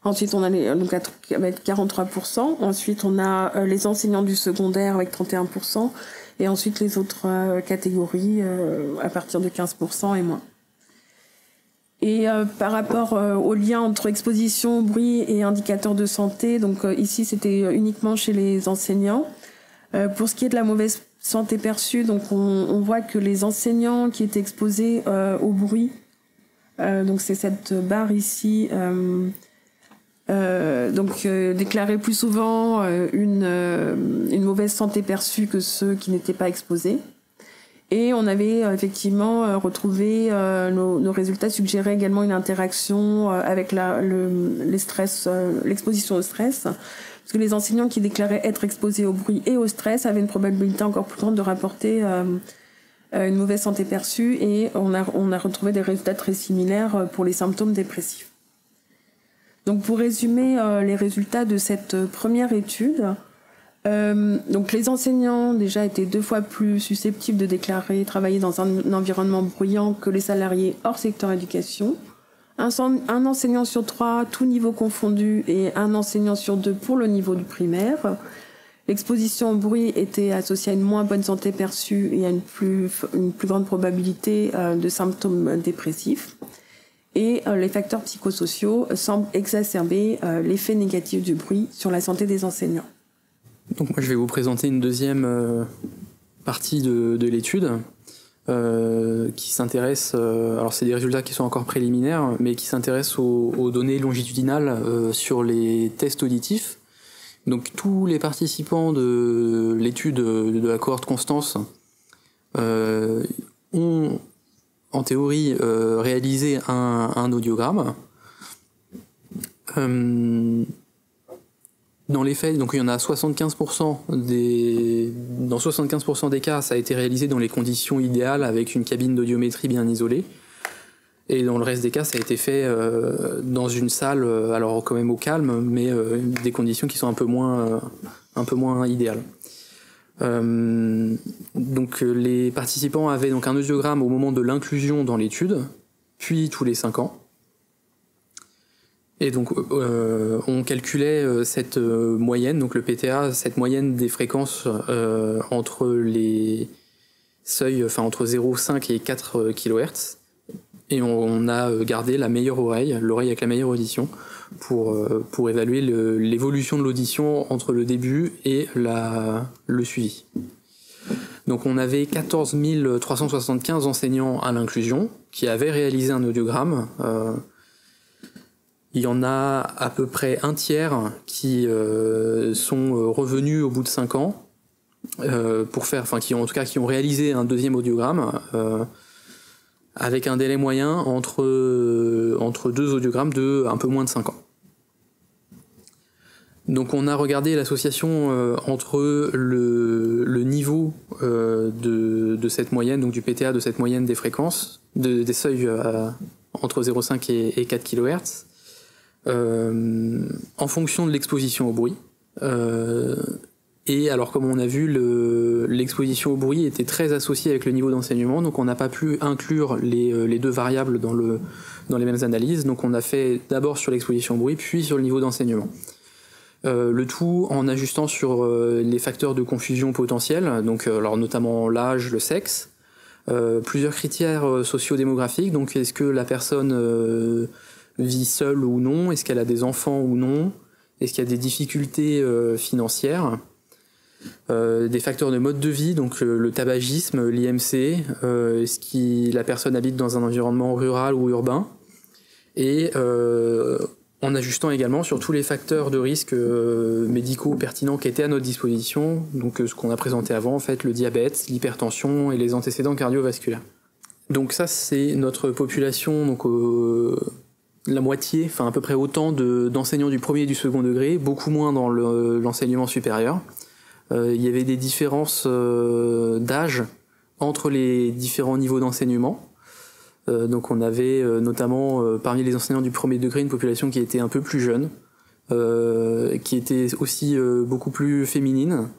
Ensuite, on a donc avec 43%. Ensuite, on a les enseignants du secondaire avec 31%, et ensuite les autres catégories à partir de 15% et moins. Et par rapport au lien entre exposition au bruit et indicateurs de santé, donc ici c'était uniquement chez les enseignants. Pour ce qui est de la mauvaise santé perçue, donc on voit que les enseignants qui étaient exposés au bruit, donc c'est cette barre ici, déclaraient plus souvent une mauvaise santé perçue que ceux qui n'étaient pas exposés. Et on avait effectivement retrouvé, nos résultats suggéraient également une interaction avec l'exposition au stress, parce que les enseignants qui déclaraient être exposés au bruit et au stress avaient une probabilité encore plus grande de rapporter une mauvaise santé perçue, et on a retrouvé des résultats très similaires pour les symptômes dépressifs. Donc pour résumer les résultats de cette première étude, donc les enseignants déjà étaient 2 fois plus susceptibles de déclarer travailler dans un environnement bruyant que les salariés hors secteur éducation. Un enseignant sur 3, tout niveau confondu, et un enseignant sur 2 pour le niveau du primaire. L'exposition au bruit était associée à une moins bonne santé perçue et à une plus grande probabilité de symptômes dépressifs. Et les facteurs psychosociaux semblent exacerber l'effet négatif du bruit sur la santé des enseignants. Donc moi je vais vous présenter une deuxième partie de l'étude qui s'intéresse, alors c'est des résultats qui sont encore préliminaires, mais qui s'intéressent aux données longitudinales sur les tests auditifs. Donc tous les participants de l'étude de la cohorte Constance ont en théorie réalisé un audiogramme. Dans les faits, donc il y en a 75% dans 75% des cas, ça a été réalisé dans les conditions idéales avec une cabine d'audiométrie bien isolée. Et dans le reste des cas, ça a été fait dans une salle, alors quand même au calme, mais des conditions qui sont un peu moins idéales. Donc les participants avaient donc un audiogramme au moment de l'inclusion dans l'étude, puis tous les 5 ans. Et donc on calculait cette moyenne, donc le PTA, cette moyenne des fréquences entre les seuils, enfin entre 0,5 et 4 kHz, et on a gardé la meilleure oreille, l'oreille avec la meilleure audition, pour évaluer l'évolution de l'audition entre le début et le suivi. Donc on avait 14 375 enseignants à l'inclusion qui avaient réalisé un audiogramme. Il y en a à peu près un tiers qui sont revenus au bout de 5 ans qui ont réalisé un deuxième audiogramme avec un délai moyen entre 2 audiogrammes de un peu moins de 5 ans. Donc on a regardé l'association entre le niveau de cette moyenne, donc du PTA de cette moyenne des fréquences, des seuils entre 0,5 et 4 kHz, en fonction de l'exposition au bruit. Et alors comme on a vu, l'exposition au bruit était très associée avec le niveau d'enseignement, donc on n'a pas pu inclure les deux variables dans les mêmes analyses, donc on a fait d'abord sur l'exposition au bruit, puis sur le niveau d'enseignement. Le tout en ajustant sur les facteurs de confusion potentiels, donc alors notamment l'âge, le sexe, plusieurs critères socio-démographiques, donc est-ce que la personne vit seule ou non, est-ce qu'elle a des enfants ou non, est-ce qu'il y a des difficultés financières, des facteurs de mode de vie, donc le tabagisme, l'IMC, est-ce que la personne habite dans un environnement rural ou urbain, et en ajustant également sur tous les facteurs de risque médicaux pertinents qui étaient à notre disposition, donc ce qu'on a présenté avant, en fait, le diabète, l'hypertension et les antécédents cardiovasculaires. Donc ça, c'est notre population, donc la moitié, enfin à peu près autant d'enseignants du premier et du second degré, beaucoup moins dans l'enseignement supérieur. Il y avait des différences d'âge entre les différents niveaux d'enseignement. Donc on avait notamment parmi les enseignants du premier degré une population qui était un peu plus jeune, qui était aussi beaucoup plus féminine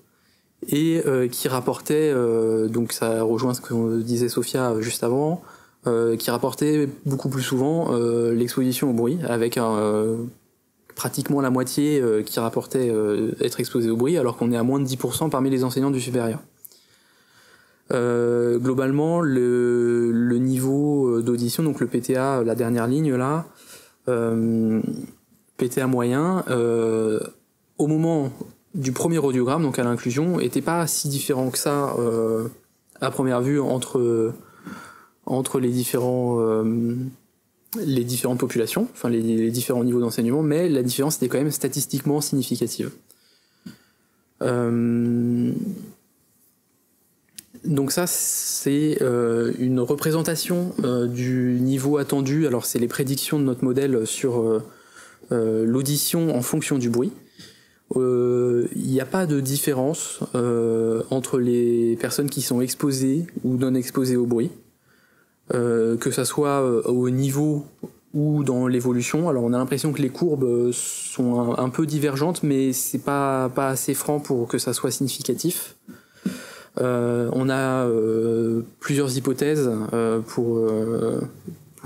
et qui rapportait, donc ça rejoint ce que disait Sophia juste avant, qui rapportait beaucoup plus souvent l'exposition au bruit, avec pratiquement la moitié qui rapportait être exposé au bruit, alors qu'on est à moins de 10% parmi les enseignants du supérieur. Globalement, le niveau d'audition, donc le PTA, la dernière ligne là, PTA moyen, au moment du premier audiogramme, donc à l'inclusion, était pas si différent que ça à première vue entre les différentes populations, enfin les différents niveaux d'enseignement, mais la différence était quand même statistiquement significative. Donc ça, c'est une représentation du niveau attendu. Alors c'est les prédictions de notre modèle sur l'audition en fonction du bruit. Il n'y a pas de différence entre les personnes qui sont exposées ou non exposées au bruit, que ça soit au niveau ou dans l'évolution. Alors on a l'impression que les courbes sont un peu divergentes, mais c'est pas assez franc pour que ça soit significatif. On a plusieurs hypothèses pour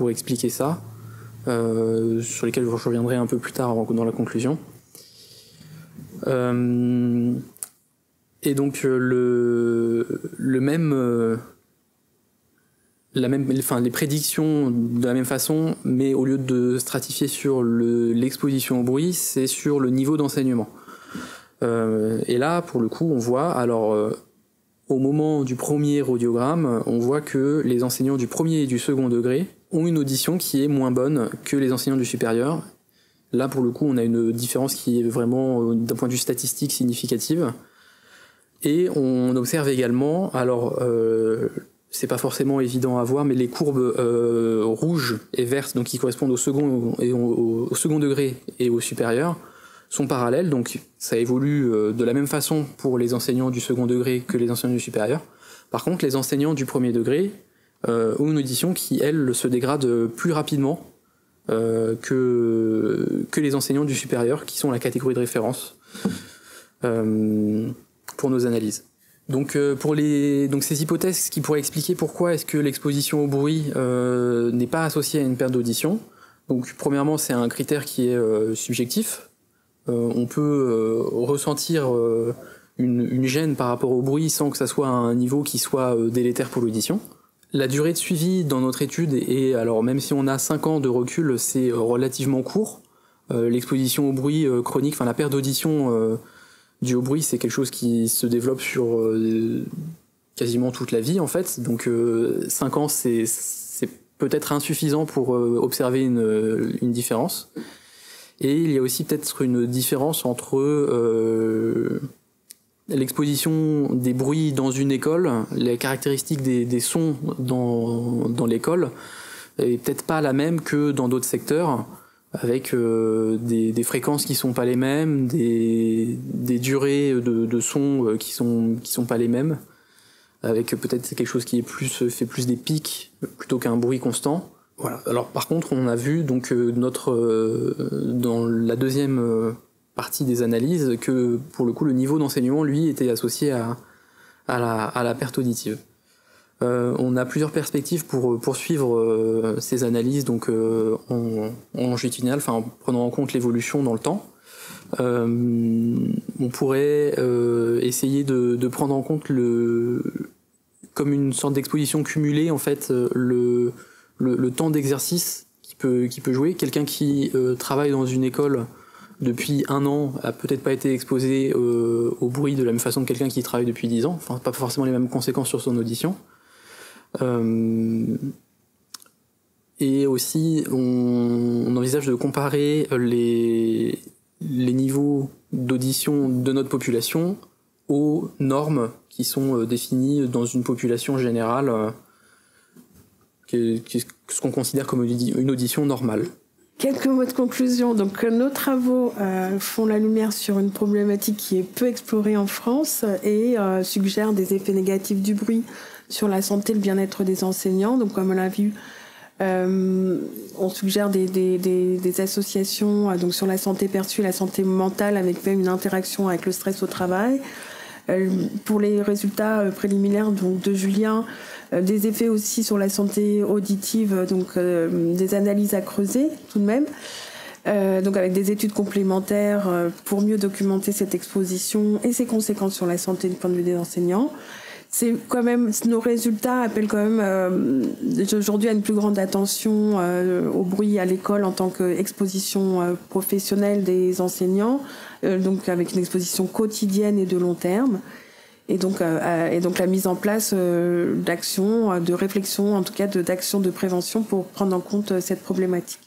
expliquer ça, sur lesquelles je reviendrai un peu plus tard dans la conclusion. Et donc les prédictions de la même façon, mais au lieu de stratifier sur l'exposition au bruit, c'est sur le niveau d'enseignement. Et là, pour le coup, on voit alors au moment du premier audiogramme, on voit que les enseignants du premier et du second degré ont une audition qui est moins bonne que les enseignants du supérieur. Là, pour le coup, on a une différence qui est vraiment, d'un point de vue statistique, significative. Et on observe également, alors c'est pas forcément évident à voir, mais les courbes rouges et vertes, donc qui correspondent au second, au second degré et au supérieur, sont parallèles, donc ça évolue de la même façon pour les enseignants du second degré que les enseignants du supérieur. Par contre, les enseignants du premier degré ont une audition qui, elle, se dégrade plus rapidement que les enseignants du supérieur, qui sont la catégorie de référence pour nos analyses. Donc ces hypothèses qui pourraient expliquer pourquoi est-ce que l'exposition au bruit n'est pas associée à une perte d'audition. Donc premièrement, c'est un critère qui est subjectif. On peut ressentir une gêne par rapport au bruit sans que ça soit à un niveau qui soit délétère pour l'audition. La durée de suivi dans notre étude est, alors même si on a 5 ans de recul, c'est relativement court. L'exposition au bruit chronique, enfin la perte d'audition due au bruit, c'est quelque chose qui se développe sur quasiment toute la vie en fait. Donc 5 ans, c'est peut-être insuffisant pour observer une différence. Et il y a aussi peut-être une différence entre l'exposition des bruits dans une école, les caractéristiques des sons dans l'école, est peut-être pas la même que dans d'autres secteurs, avec des fréquences qui sont pas les mêmes, des durées de sons qui sont pas les mêmes, avec peut-être quelque chose qui fait plus des pics plutôt qu'un bruit constant. Voilà. Alors par contre, on a vu donc dans la deuxième partie des analyses que pour le coup le niveau d'enseignement lui était associé à la perte auditive. On a plusieurs perspectives pour poursuivre ces analyses donc en longitudinal, enfin en prenant en compte l'évolution dans le temps. On pourrait essayer de prendre en compte comme une sorte d'exposition cumulée en fait le temps d'exercice qui peut jouer. Quelqu'un qui travaille dans une école depuis 1 an a peut-être pas été exposé au bruit de la même façon que quelqu'un qui travaille depuis 10 ans, enfin pas forcément les mêmes conséquences sur son audition. Et aussi on envisage de comparer les niveaux d'audition de notre population aux normes qui sont définies dans une population générale, ce qu'on considère comme une audition normale. Quelques mots de conclusion. Donc, nos travaux font la lumière sur une problématique qui est peu explorée en France et suggèrent des effets négatifs du bruit sur la santé et le bien-être des enseignants. Donc, comme on l'a vu, on suggère des associations donc sur la santé perçue et la santé mentale, avec même une interaction avec le stress au travail. Pour les résultats préliminaires donc, de Julien, des effets aussi sur la santé auditive, donc des analyses à creuser tout de même, donc avec des études complémentaires pour mieux documenter cette exposition et ses conséquences sur la santé du point de vue des enseignants. C'est quand même, nos résultats appellent quand même aujourd'hui à une plus grande attention au bruit à l'école en tant qu'exposition professionnelle des enseignants, donc avec une exposition quotidienne et de long terme. Et donc la mise en place d'actions, de réflexion, en tout cas d'actions de prévention pour prendre en compte cette problématique.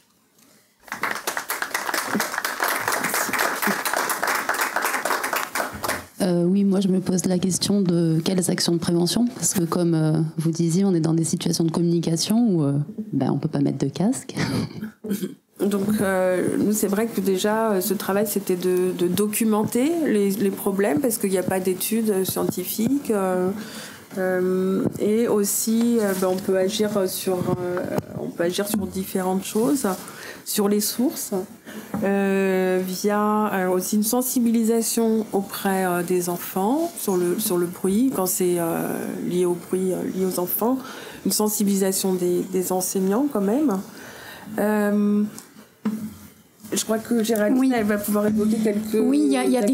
Oui, moi je me pose la question de quelles actions de prévention, parce que comme vous disiez, on est dans des situations de communication où on ne peut pas mettre de casque. Donc nous, c'est vrai que déjà ce travail c'était de documenter les problèmes, parce qu'il n'y a pas d'études scientifiques, et aussi on peut agir sur différentes choses, sur les sources, via aussi une sensibilisation auprès des enfants sur le bruit quand c'est lié au bruit, lié aux enfants, une sensibilisation des enseignants quand même. Je crois que Géraldine, elle va pouvoir évoquer quelques. Oui, il y a des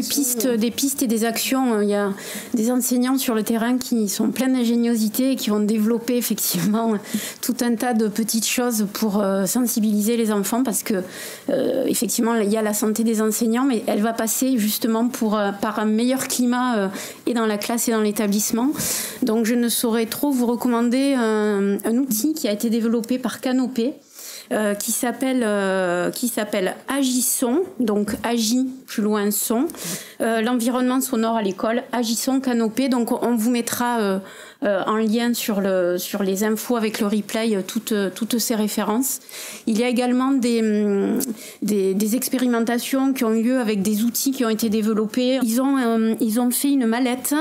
pistes et des actions. Il y a des enseignants sur le terrain qui sont pleins d'ingéniosité et qui vont développer effectivement tout un tas de petites choses pour sensibiliser les enfants, parce que effectivement, il y a la santé des enseignants, mais elle va passer justement par un meilleur climat et dans la classe et dans l'établissement. Donc, je ne saurais trop vous recommander un outil qui a été développé par Canopé. Qui s'appelle Agissons, donc Agis plus loin son, l'environnement sonore à l'école, Agissons Canopé. Donc on vous mettra en lien sur les infos avec le replay toutes ces références. Il y a également des expérimentations qui ont eu lieu avec des outils qui ont été développés. Ils ont fait une mallette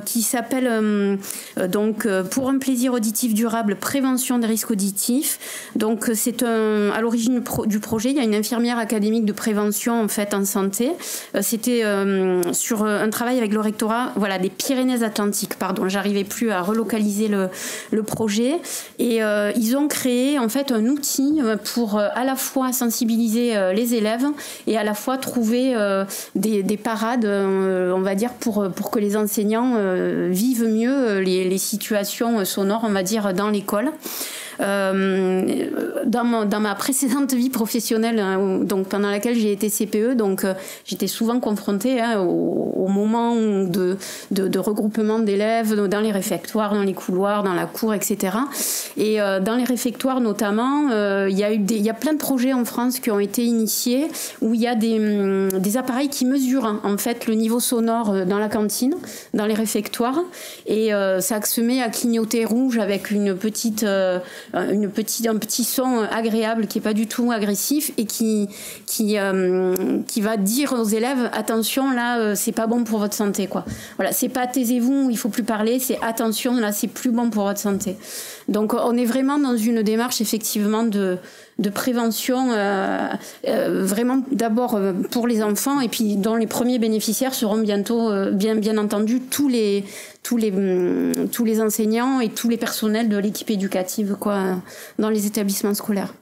qui s'appelle donc pour un plaisir auditif durable, prévention des risques auditifs. Donc c'est à l'origine du projet, il y a une infirmière académique de prévention en fait en santé. C'était sur un travail avec le rectorat, des Pyrénées-Atlantiques. Pardon, j'arrivais plus à relocaliser le projet. Et ils ont créé en fait un outil pour à la fois sensibiliser les élèves et à la fois trouver des parades, on va dire, pour que les enseignants vivent mieux les situations sonores, on va dire, dans l'école. Dans ma précédente vie professionnelle, donc pendant laquelle j'ai été CPE, donc j'étais souvent confrontée au moment de regroupement d'élèves dans les réfectoires, dans les couloirs, dans la cour, etc. Et dans les réfectoires notamment, il y a plein de projets en France qui ont été initiés où il y a des appareils qui mesurent en fait le niveau sonore dans la cantine, dans les réfectoires, et ça se met à clignoter rouge avec un petit son agréable qui est pas du tout agressif et qui va dire aux élèves attention, là c'est pas bon pour votre santé, quoi. Voilà, c'est pas taisez-vous, il faut plus parler, c'est attention, là c'est plus bon pour votre santé. Donc on est vraiment dans une démarche effectivement de prévention, vraiment d'abord pour les enfants, et puis dont les premiers bénéficiaires seront bientôt bien entendu tous les enseignants et tous les personnels de l'équipe éducative, quoi, dans les établissements scolaires.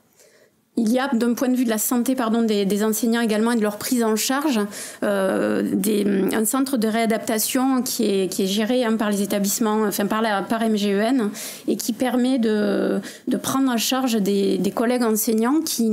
Il y a, d'un point de vue de la santé, des enseignants également et de leur prise en charge, un centre de réadaptation qui est géré par les établissements, par MGEN, et qui permet de prendre en charge des collègues enseignants qui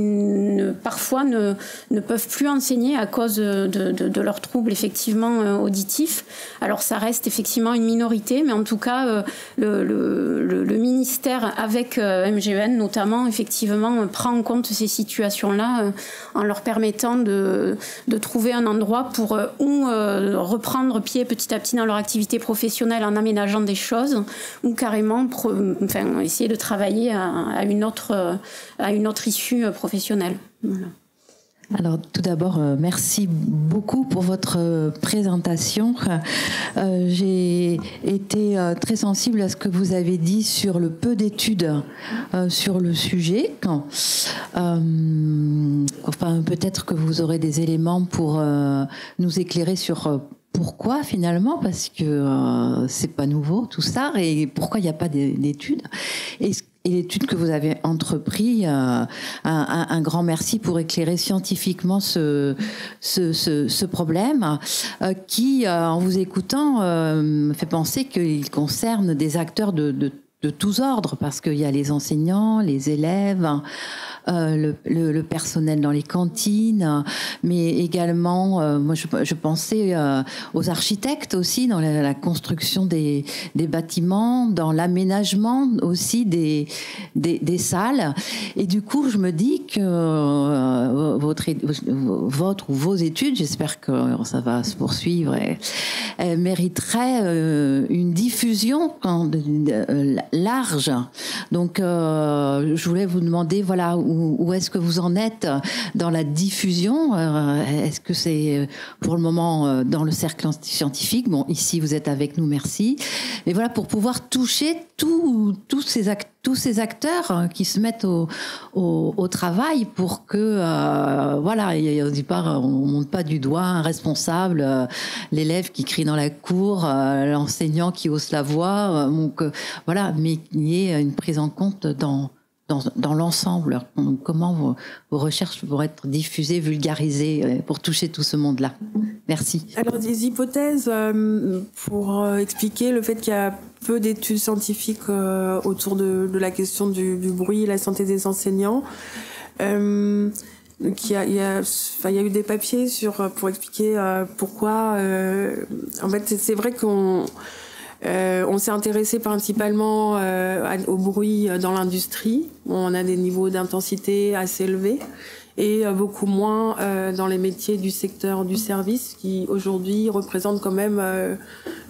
parfois ne peuvent plus enseigner à cause de leurs troubles effectivement auditifs. Alors ça reste effectivement une minorité, mais en tout cas le ministère avec MGEN notamment effectivement prend en compte ces situations-là en leur permettant de trouver un endroit pour reprendre pied petit à petit dans leur activité professionnelle en aménageant des choses, ou carrément essayer de travailler à une autre issue professionnelle. Voilà. Alors tout d'abord, merci beaucoup pour votre présentation. J'ai été très sensible à ce que vous avez dit sur le peu d'études sur le sujet. Peut-être que vous aurez des éléments pour nous éclairer sur pourquoi finalement, parce que c'est pas nouveau tout ça, et pourquoi il n'y a pas d'études. Et l'étude que vous avez entrepris, un grand merci pour éclairer scientifiquement ce problème qui, en vous écoutant, me fait penser qu'il concerne des acteurs de tous ordres, parce qu'il y a les enseignants, les élèves, le personnel dans les cantines, mais également, moi je pensais aux architectes aussi, dans la construction des bâtiments, dans l'aménagement aussi des salles. Et du coup, je me dis que votre ou vos études, j'espère que ça va se poursuivre, mériteraient une diffusion large. Donc, je voulais vous demander, voilà, où est-ce que vous en êtes dans la diffusion? Est-ce que c'est pour le moment dans le cercle scientifique? Bon, ici vous êtes avec nous, merci. Mais voilà, pour pouvoir toucher tous ces acteurs qui se mettent au travail pour que, voilà, on dit pas, on monte pas du doigt un responsable, l'élève qui crie dans la cour, l'enseignant qui hausse la voix, donc voilà, mais qu'il y ait une prise en compte dans dans l'ensemble? Comment vos recherches vont être diffusées, vulgarisées pour toucher tout ce monde-là? Merci. Alors, des hypothèses pour expliquer le fait qu'il y a peu d'études scientifiques autour de la question du bruit et la santé des enseignants. Donc il y a eu des papiers pour expliquer pourquoi. En fait, c'est vrai qu'on s'est intéressé principalement au bruit dans l'industrie. On a des niveaux d'intensité assez élevés et beaucoup moins dans les métiers du secteur du service qui aujourd'hui représentent quand même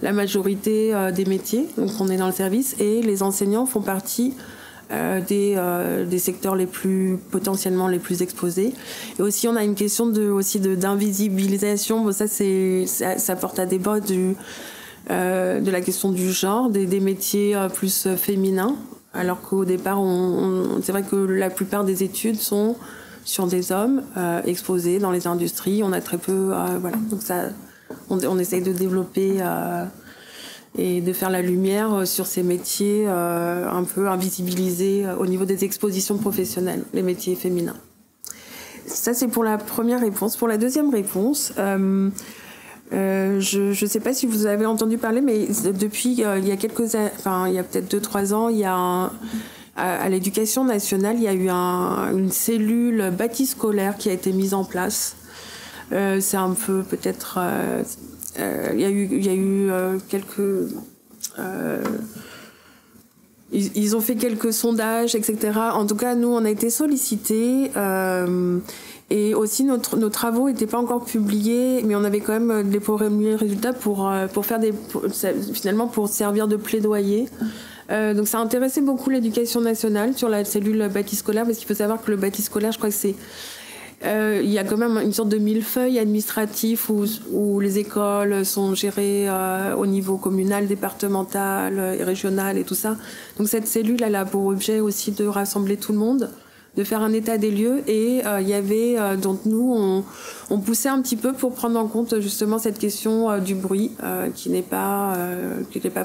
la majorité des métiers. Donc on est dans le service et les enseignants font partie des secteurs potentiellement les plus exposés. Et aussi on a une question d'invisibilisation. Bon, ça porte à débat de la question du genre, des métiers plus féminins, alors qu'au départ c'est vrai que la plupart des études sont sur des hommes exposés dans les industries. On a très peu voilà, donc ça on essaye de développer et de faire la lumière sur ces métiers un peu invisibilisés au niveau des expositions professionnelles, les métiers féminins. Ça, c'est pour la première réponse. Pour la deuxième réponse, je ne sais pas si vous avez entendu parler, mais depuis il y a il y a peut-être 2-3 ans, à l'Éducation nationale, il y a eu une cellule bâti scolaire qui a été mise en place. C'est un peu peut-être... il y a eu quelques... ils ont fait quelques sondages, etc. En tout cas, nous, on a été sollicités. Et aussi, nos travaux n'étaient pas encore publiés, mais on avait quand même des premiers résultats pour finalement pour servir de plaidoyer. Donc ça a intéressé beaucoup l'Éducation nationale sur la cellule bâti scolaire, parce qu'il faut savoir que le bâti scolaire, je crois que c'est... il y a quand même une sorte de millefeuille administratif où les écoles sont gérées au niveau communal, départemental et régional et tout ça. Donc cette cellule, elle a pour objet aussi de rassembler tout le monde, de faire un état des lieux. Et il y avait, donc nous, on poussait un petit peu pour prendre en compte justement cette question du bruit qui n'est pas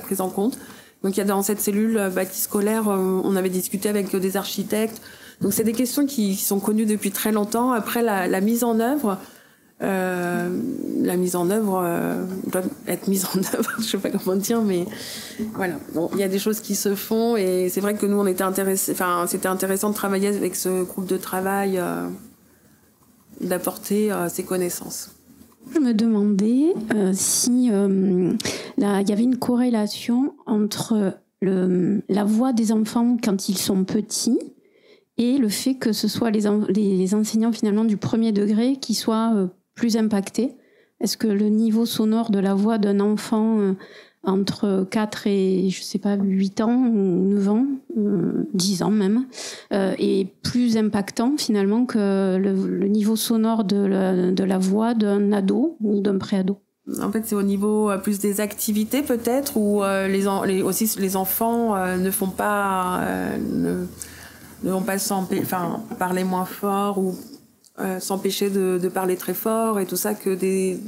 prise en compte. Donc il y a dans cette cellule bâti scolaire, on avait discuté avec des architectes. Donc c'est des questions qui sont connues depuis très longtemps. Après la mise en œuvre, doit être mise en œuvre. Je sais pas comment dire, mais voilà. Bon, il y a des choses qui se font et c'est vrai que nous on était intéressés. Enfin, c'était intéressant de travailler avec ce groupe de travail, d'apporter ces connaissances. Je me demandais si il y avait une corrélation entre la voix des enfants quand ils sont petits et le fait que ce soit les enseignants finalement du premier degré qui soient plus impactés. Est-ce que le niveau sonore de la voix d'un enfant entre 4 et, 8 ans, ou 9 ans, 10 ans même, est plus impactant finalement que le niveau sonore de la voix d'un ado ou d'un préado? En fait, c'est au niveau plus des activités peut-être, où les enfants ne vont pas parler moins fort ou s'empêcher de parler très fort et tout ça, que des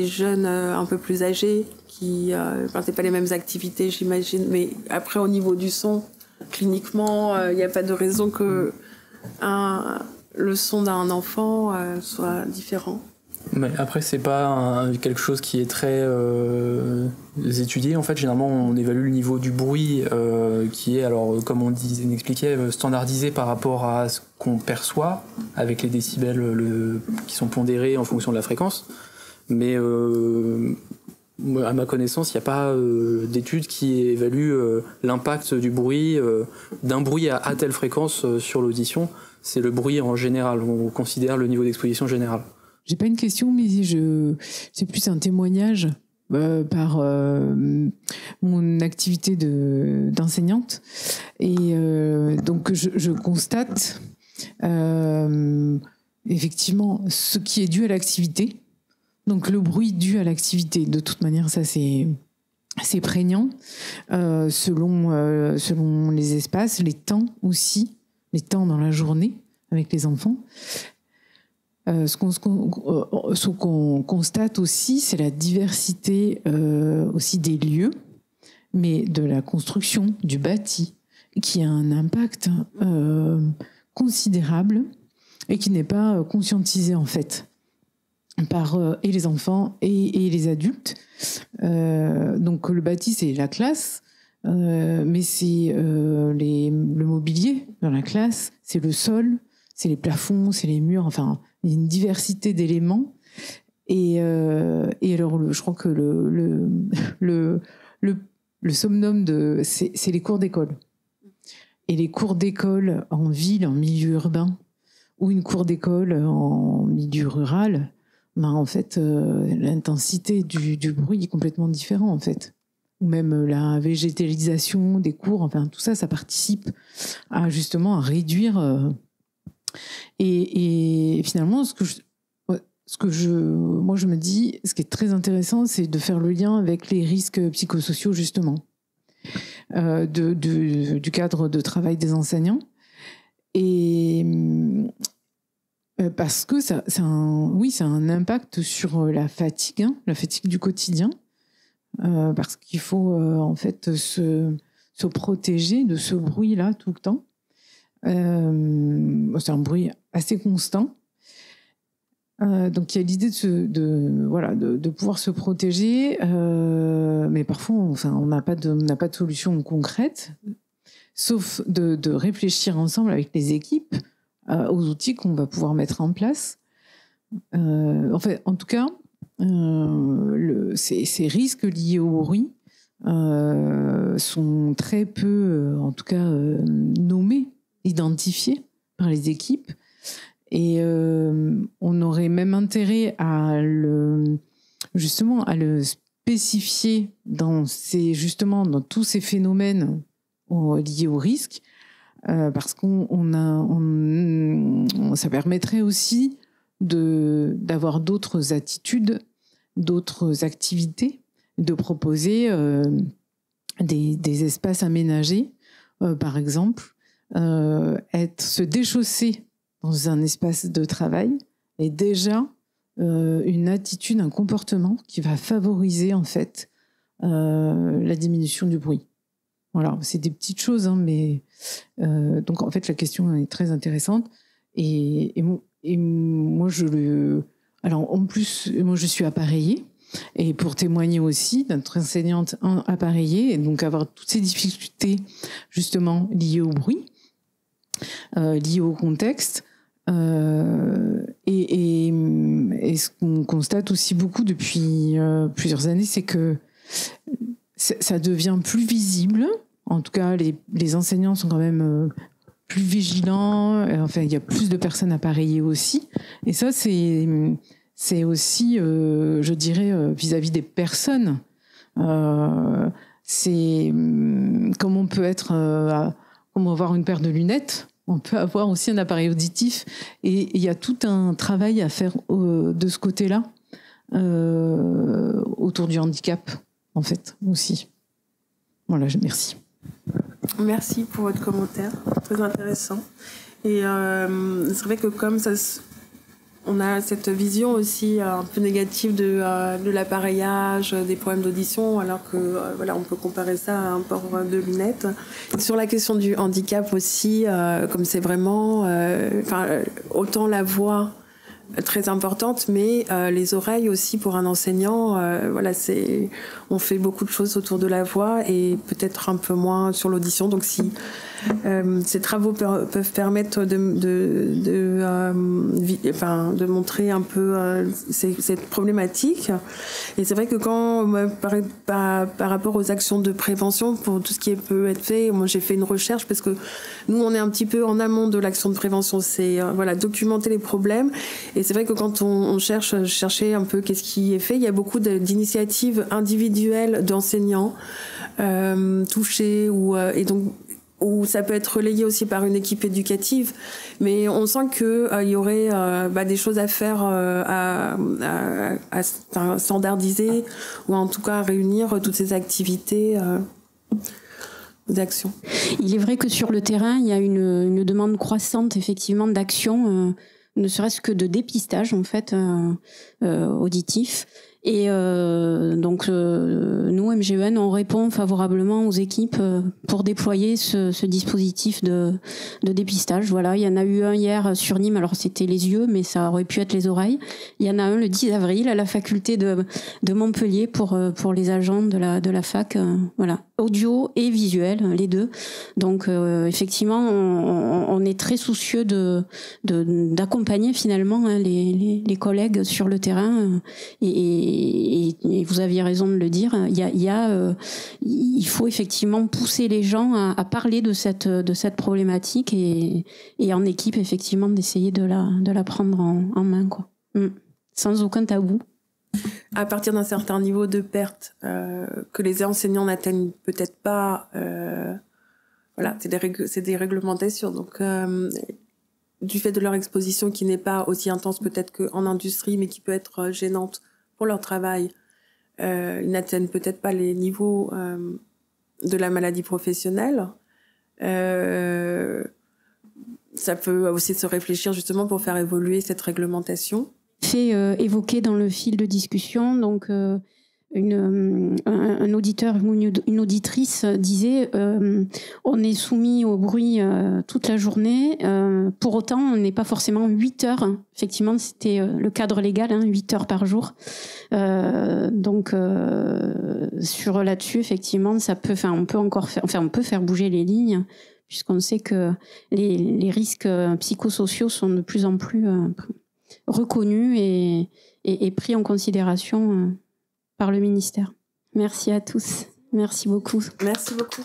jeunes un peu plus âgés qui c'est pas les mêmes activités, j'imagine, mais après au niveau du son, cliniquement, il n'y a pas de raison que le son d'un enfant soit différent. Mais après, c'est pas quelque chose qui est très étudié. En fait, généralement, on évalue le niveau du bruit qui est, alors, comme on expliquait, standardisé par rapport à ce qu'on perçoit avec les décibels qui sont pondérés en fonction de la fréquence. Mais à ma connaissance, il n'y a pas d'étude qui évalue l'impact du bruit, d'un bruit à telle fréquence sur l'audition. C'est le bruit en général. On considère le niveau d'exposition général. J'ai pas une question, mais c'est plus un témoignage par mon activité d'enseignante. Et donc, je constate effectivement ce qui est dû à l'activité. Donc, le bruit dû à l'activité, de toute manière, ça c'est prégnant selon les espaces, les temps aussi, les temps dans la journée avec les enfants. Ce qu'on constate aussi, c'est la diversité aussi des lieux, mais de la construction, du bâti. qui a un impact considérable et qui n'est pas conscientisé en fait par et les enfants et les adultes. Donc le bâti, c'est la classe, mais c'est le mobilier dans la classe, c'est le sol, c'est les plafonds, c'est les murs, enfin il y a une diversité d'éléments. Et alors je crois que le somnum c'est les cours d'école. Et les cours d'école en ville, en milieu urbain, ou une cour d'école en milieu rural, ben en fait, l'intensité du bruit est complètement différente, en fait. Ou même la végétalisation des cours, enfin, tout ça, ça participe justement à réduire. Et finalement, moi, je me dis, ce qui est très intéressant, c'est de faire le lien avec les risques psychosociaux, justement, du cadre de travail des enseignants. Et parce que ça a un impact sur la fatigue du quotidien, parce qu'il faut en fait se protéger de ce bruit-là tout le temps. C'est un bruit assez constant. Donc il y a l'idée de pouvoir se protéger, mais parfois on n'a pas de solution concrète, sauf de réfléchir ensemble avec les équipes aux outils qu'on va pouvoir mettre en place. En tout cas, ces risques liés au bruit sont très peu, en tout cas, nommés, identifiés par les équipes. Et on aurait même intérêt à le spécifier dans tous ces phénomènes liés au risque, parce ça permettrait aussi d'avoir d'autres attitudes, d'autres activités, de proposer des espaces aménagés, par exemple, se déchausser dans un espace de travail est déjà une attitude, un comportement qui va favoriser en fait la diminution du bruit. Voilà, c'est des petites choses, hein, mais donc en fait la question est très intéressante et moi alors en plus moi je suis appareillée et pour témoigner aussi d'être enseignante appareillée et donc avoir toutes ces difficultés justement liées au bruit, liées au contexte. Et ce qu'on constate aussi beaucoup depuis plusieurs années, c'est que ça devient plus visible. En tout cas, les enseignants sont quand même plus vigilants. Enfin, il y a plus de personnes appareillées aussi. Et ça, c'est aussi, je dirais, vis-à-vis des personnes. C'est comme on peut avoir une paire de lunettes. On peut avoir aussi un appareil auditif et il y a tout un travail à faire de ce côté-là autour du handicap, en fait, aussi. Voilà, merci. Merci pour votre commentaire, très intéressant. Et c'est vrai que comme ça, on a cette vision aussi un peu négative de l'appareillage, des problèmes d'audition, alors que on peut comparer ça à un port de lunettes. Sur la question du handicap aussi, comme c'est vraiment, autant la voix très importante, mais les oreilles aussi pour un enseignant. On fait beaucoup de choses autour de la voix et peut-être un peu moins sur l'audition. Donc si ces travaux peuvent permettre de montrer un peu cette problématique. Et c'est vrai que par rapport aux actions de prévention, pour tout ce qui peut être fait, moi j'ai fait une recherche parce que nous on est un petit peu en amont de l'action de prévention, c'est documenter les problèmes. Et c'est vrai que quand on cherchait un peu qu'est-ce qui est fait, il y a beaucoup d'initiatives individuelles d'enseignants touchés et donc où ça peut être relayé aussi par une équipe éducative, mais on sent qu'il y aurait des choses à faire, à standardiser, ou en tout cas à réunir toutes ces activités d'action. Il est vrai que sur le terrain, il y a une demande croissante effectivement d'action, ne serait-ce que de dépistage en fait auditif. Et donc nous, MGEN, on répond favorablement aux équipes pour déployer ce dispositif de dépistage. Voilà, il y en a eu un hier sur Nîmes, alors c'était les yeux, mais ça aurait pu être les oreilles. Il y en a un le 10 avril à la faculté de Montpellier pour les agents de la fac. Voilà, audio et visuel, les deux. Donc effectivement, on est très soucieux d'accompagner finalement les collègues sur le terrain et vous aviez raison de le dire. Il faut effectivement pousser les gens à parler de cette problématique et en équipe effectivement d'essayer de la prendre en main, quoi. Sans aucun tabou. À partir d'un certain niveau de perte que les enseignants n'atteignent peut-être pas, voilà, c'est des réglementations. Donc du fait de leur exposition qui n'est pas aussi intense peut-être qu'en industrie, mais qui peut être gênante pour leur travail, ils n'atteignent peut-être pas les niveaux de la maladie professionnelle. Ça peut aussi se réfléchir justement pour faire évoluer cette réglementation. Fait évoquer dans le fil de discussion, donc un auditeur ou une auditrice disait on est soumis au bruit toute la journée, pour autant on n'est pas forcément 8 heures, hein. Effectivement c'était le cadre légal, hein, 8 heures par jour, donc sur là-dessus effectivement ça peut, on peut faire bouger les lignes, puisqu'on sait que les risques psychosociaux sont de plus en plus reconnus et pris en considération par le ministère. Merci à tous. Merci beaucoup. Merci beaucoup.